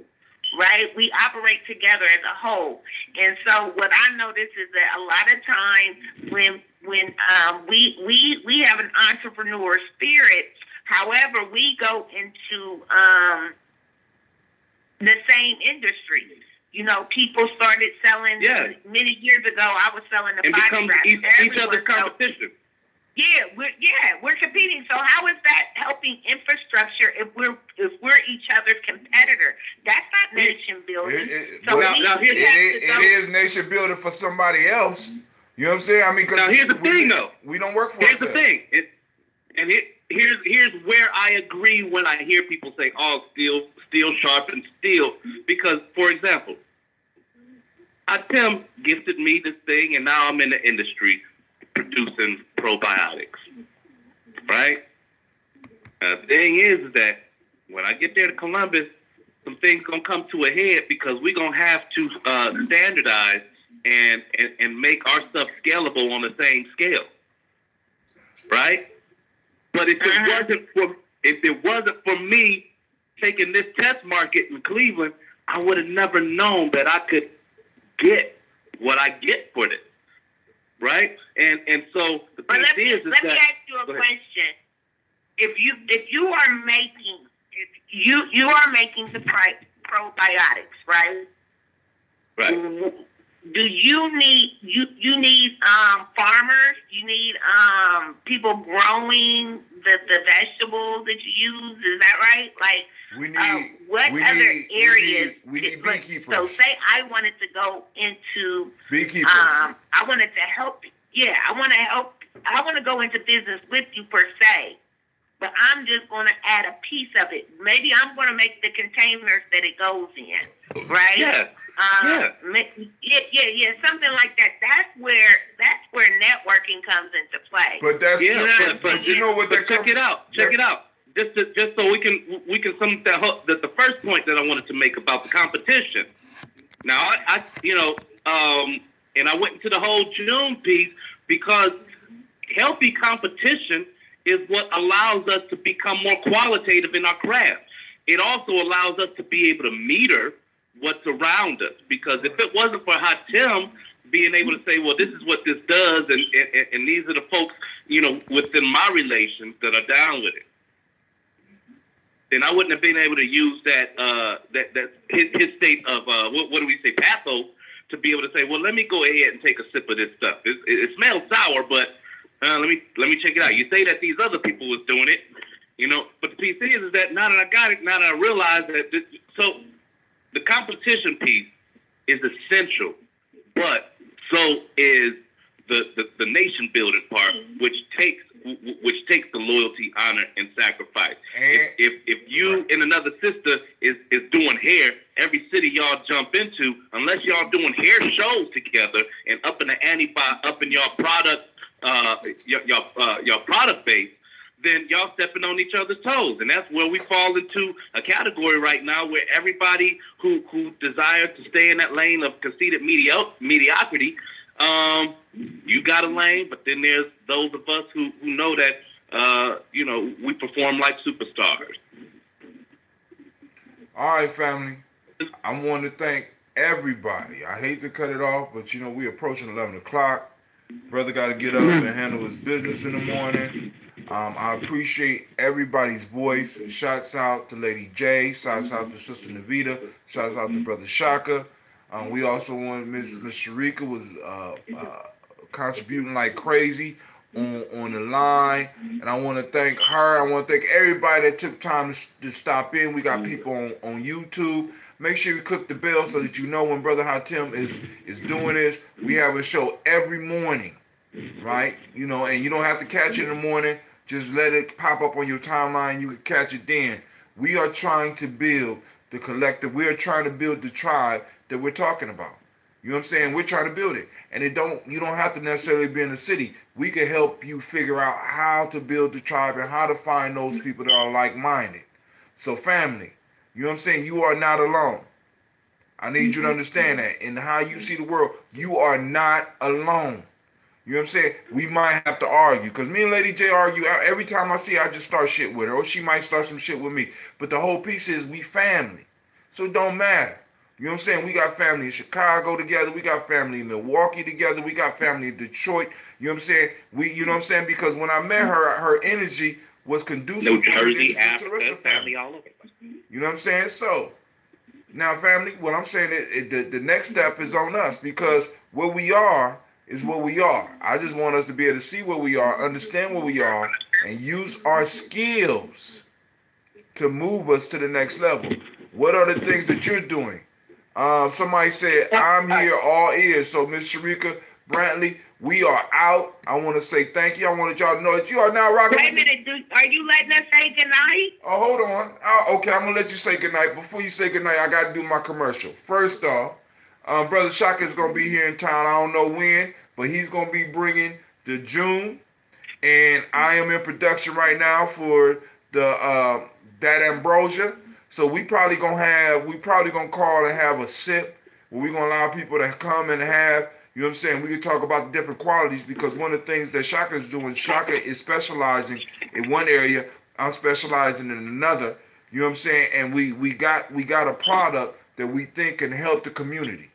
right? We operate together as a whole. And so what I notice is that a lot of times when we have an entrepreneur spirit, however, we go into the same industry. You know, people started selling many years ago. I was selling the body wrap. Each other's competition. We're competing. So how is that helping infrastructure if we're each other's competitor? That's not nation building. It is nation building for somebody else. You know what I'm saying? I mean, now here's the thing, though. We don't work for Here's ourselves. the thing. Here's where I agree when I hear people say, "Oh, steel sharpens steel," because, for example, Tim gifted me this thing, and now I'm in the industry producing probiotics, right? The thing is that when I get there to Columbus, some things gonna come to a head, because we're gonna have to standardize and make our stuff scalable on the same scale, right? But if it wasn't for me taking this test market in Cleveland, I would have never known that I could get what I get for this. right? And so the piece let me is ask that, you a question. If you are making the probiotics, right? Right. Do you need farmers? You need people growing the vegetables that you use. Is that right? Like we need what other areas? We need beekeepers. So say I wanted to go into beekeepers. I wanted to help. Yeah, I want to help. I want to go into business with you per se, but I'm just going to add a piece of it. Maybe I'm going to make the containers that it goes in, right? Yeah. Yeah, something like that. That's where networking comes into play. But that's but you know what? Check it out. Just so we can sum that the first point that I wanted to make about the competition. Now and I went into the whole June piece because healthy competition is what allows us to become more qualitative in our craft. It also allows us to be able to meter what's around us. Because if it wasn't for Hatem being able to say, well, this is what this does, and these are the folks, within my relations that are down with it, then I wouldn't have been able to use that his state of what do we say, pathos, to be able to say, well, let me go ahead and take a sip of this stuff. It smells sour, but let me check it out. You say that these other people was doing it, but the piece is that now that I got it, now that I realize that so the competition piece is essential, but so is the nation building part, which takes the loyalty, honor, and sacrifice. If you and another sister is doing hair, every city y'all jump into, unless y'all doing hair shows together and up in the ante by up in your product your product base, then y'all stepping on each other's toes. And that's where we fall into a category right now where everybody who desires to stay in that lane of conceited mediocrity, you got a lane, but then there's those of us who know that, we perform like superstars. All right, family. I want to thank everybody. I hate to cut it off, but, we're approaching 11 o'clock. Brother got to get up and handle his business in the morning. I appreciate everybody's voice. Shouts out to Lady J. Shouts out to Sister Navita. Shouts out to Brother Shaka. We also want Miss Sharika was contributing like crazy on the line. And I want to thank her. I want to thank everybody that took time to stop in. We got people on YouTube. Make sure you click the bell so that you know when Brother Hatem is doing this. We have a show every morning, right? And you don't have to catch it in the morning. Just let it pop up on your timeline. You can catch it then. We are trying to build the collective. We are trying to build the tribe that we're talking about. You know what I'm saying? We're trying to build it. And you don't have to necessarily be in the city. We can help you figure out how to build the tribe and how to find those people that are like-minded. So family, you know what I'm saying? You are not alone. I need you to understand that. In how you see the world, you are not alone. You know what I'm saying? We might have to argue. Because me and Lady J argue. Every time I see her, I just start shit with her. Or she might start some shit with me. But the whole piece is we family. So it don't matter. You know what I'm saying? We got family in Chicago together. We got family in Milwaukee together. We got family in Detroit. You know what I'm saying? You know what I'm saying? Because when I met her, her energy was conducive. New Jersey, Africa, family all over. You know what I'm saying? So, now family, what I'm saying is the next step is on us because where we are is where we are. I just want us to be able to see where we are, understand where we are, and use our skills to move us to the next level. What are the things that you're doing? Somebody said, I'm here all ears. So, Miss Sharika Brantley, we are out. I want to say thank you. I wanted y'all to know that you are now rocking. Wait a minute. Are you letting us say goodnight? Oh, hold on. Okay, I'm going to let you say goodnight. Before you say goodnight, I got to do my commercial. First off, Brother Shaka is going to be here in town. I don't know when, but he's going to be bringing the June. And I am in production right now for the that Ambrosia. So we probably gonna call and have a sip where we're gonna allow people to come and have, you know what I'm saying? We can talk about the different qualities because one of the things that Shaka is doing, Shaka is specializing in one area, I'm specializing in another, you know what I'm saying? And we got a product that we think can help the community.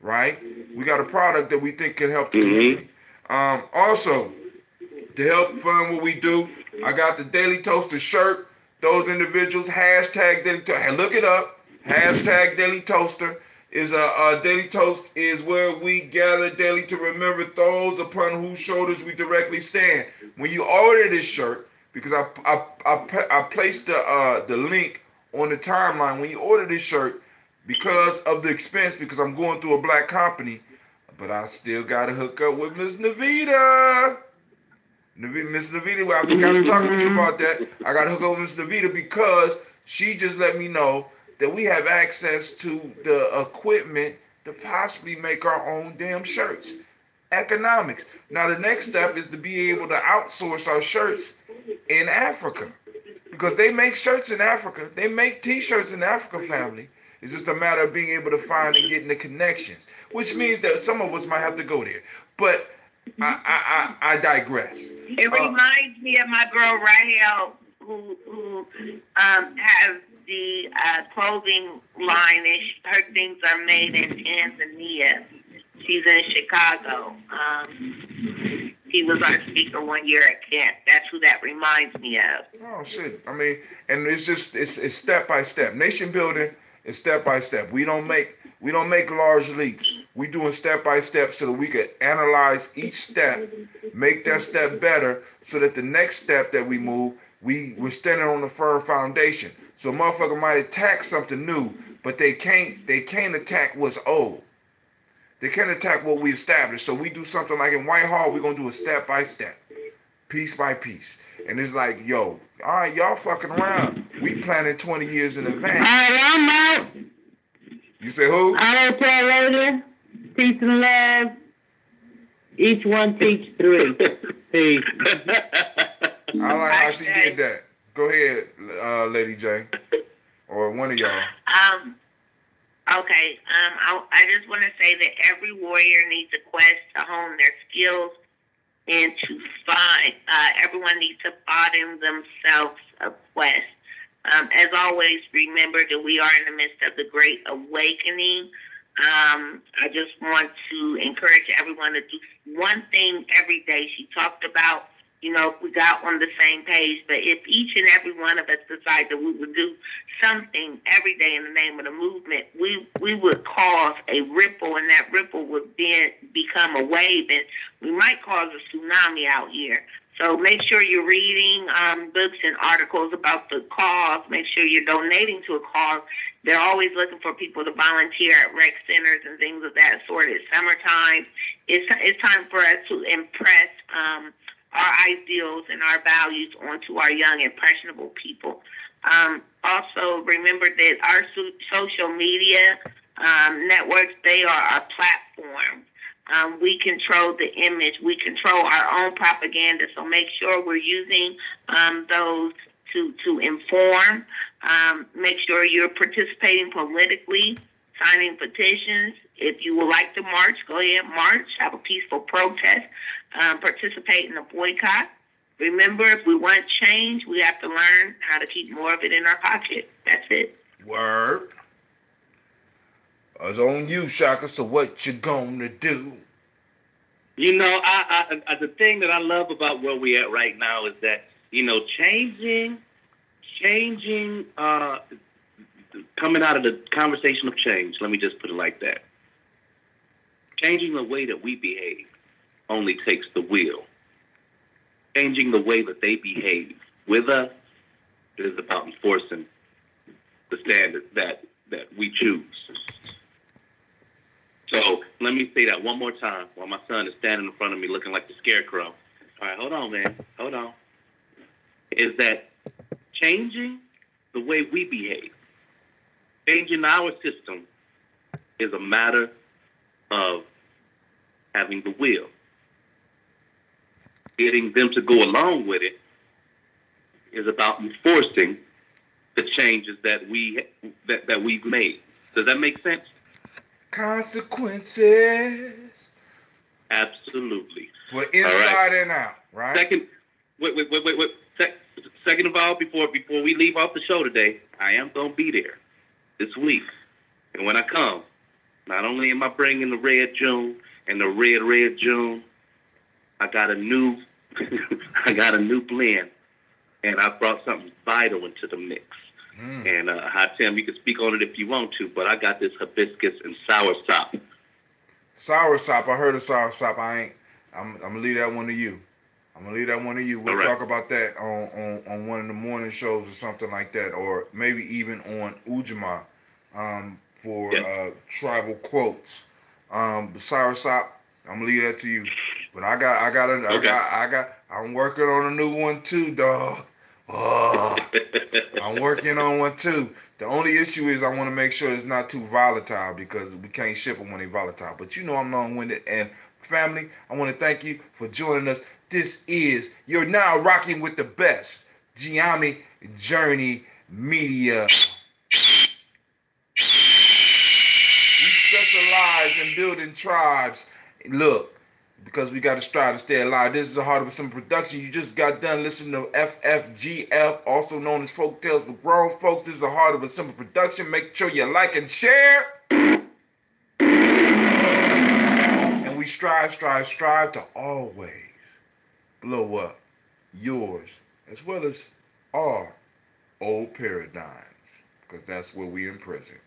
right? We got a product that we think can help the community. Also, to help fund what we do, I got the Daily Toaster shirt. Those individuals, hashtag Daily Toaster. Look it up. Hashtag Daily Toaster is a Daily Toast is where we gather daily to remember those upon whose shoulders we directly stand. When you order this shirt, because I placed the link on the timeline. When you order this shirt, because of the expense, because I'm going through a black company, but I still got to hook up with Miss Navita. Miss Navita, well, I forgot to talk with you about that. I got to hook up with Miss Navita because she just let me know that we have access to the equipment to possibly make our own damn shirts. Economics. Now, the next step is to be able to outsource our shirts in Africa because they make shirts in Africa. They make T-shirts in Africa, family. It's just a matter of being able to find and getting the connections, which means that some of us might have to go there. But I digress. It reminds me of my girl Rahel, who has the clothing line. Her things are made in Tanzania. She's in Chicago. He was our speaker one year at camp. That's who that reminds me of. Oh shit! I mean, and it's step by step. Nation building is step by step. We don't make large leaps. We doing step by step so that we can analyze each step, make that step better, so that the next step that we move, we're standing on a firm foundation. So a motherfucker might attack something new, but they can't attack what's old. They can't attack what we established. So we do something like in Whitehall, we're gonna do a step by step, piece by piece. And it's like, yo, all right, y'all fucking around. We planning 20 years in advance. All right, I'm out. You say who? I will tell later. Peace and love. Each one teach three. Peace. I like how she did that. Go ahead, Lady J, or one of y'all. Okay. I just want to say that every warrior needs a quest to hone their skills and to find. Everyone needs to find themselves a quest. As always, remember that we are in the midst of the Great Awakening. I just want to encourage everyone to do one thing every day. She talked about, if we got on the same page, but if each and every one of us decide that we would do something every day in the name of the movement, we would cause a ripple, and that ripple would then become a wave, and we might cause a tsunami out here. So make sure you're reading books and articles about the cause. Make sure you're donating to a cause. They're always looking for people to volunteer at rec centers and things of that sort. It's summertime. It's time for us to impress our ideals and our values onto our young, impressionable people. Also, remember that our social media networks, they are our platform. We control the image. We control our own propaganda. So make sure we're using those to inform. Make sure you're participating politically, signing petitions. If you would like to march, go ahead and march. Have a peaceful protest. Participate in a boycott. Remember, if we want change, we have to learn how to keep more of it in our pocket. That's it. Word. It's on you, Shaka. So what you gonna do? I the thing that I love about where we at right now is that, changing, coming out of the conversation of change, let me just put it like that. Changing the way that we behave only takes the will. Changing the way that they behave with us is about enforcing the standards that we choose. So let me say that one more time while my son is standing in front of me looking like the scarecrow. All right, hold on, man. Hold on. Is that changing the way we behave, changing our system is a matter of having the will. Getting them to go along with it is about enforcing the changes that we've made. Does that make sense? Consequences. Absolutely. For inside and out, right? Second of all, before we leave off the show today, I am gonna be there this week, and when I come, Not only am I bringing the red June and the red June, I got a new blend, and I brought something vital into the mix. And Tim, you can speak on it if you want to, but I got this hibiscus and soursop. Soursop, I heard of soursop. I'm gonna leave that one to you. We'll talk about that on one of the morning shows or something like that, or maybe even on Ujima for tribal quotes. The soursop, I'm gonna leave that to you. But I'm working on a new one too, dog. I'm working on one too. The only issue is I want to make sure it's not too volatile because we can't ship them when they're volatile. But you know I'm long-winded. And family, I want to thank you for joining us. This is You're Now Rocking with the Best, Gye-Nyame Journey Media. We specialize in building tribes. Look, because we got to strive to stay alive. This is a Heart of a Simple production. You just got done listening to FFGF, also known as Folktales for Grown Folks. This is a Heart of a Simple production. Make sure you like and share. And we strive to always blow up yours as well as our old paradigms, because that's where we in prison.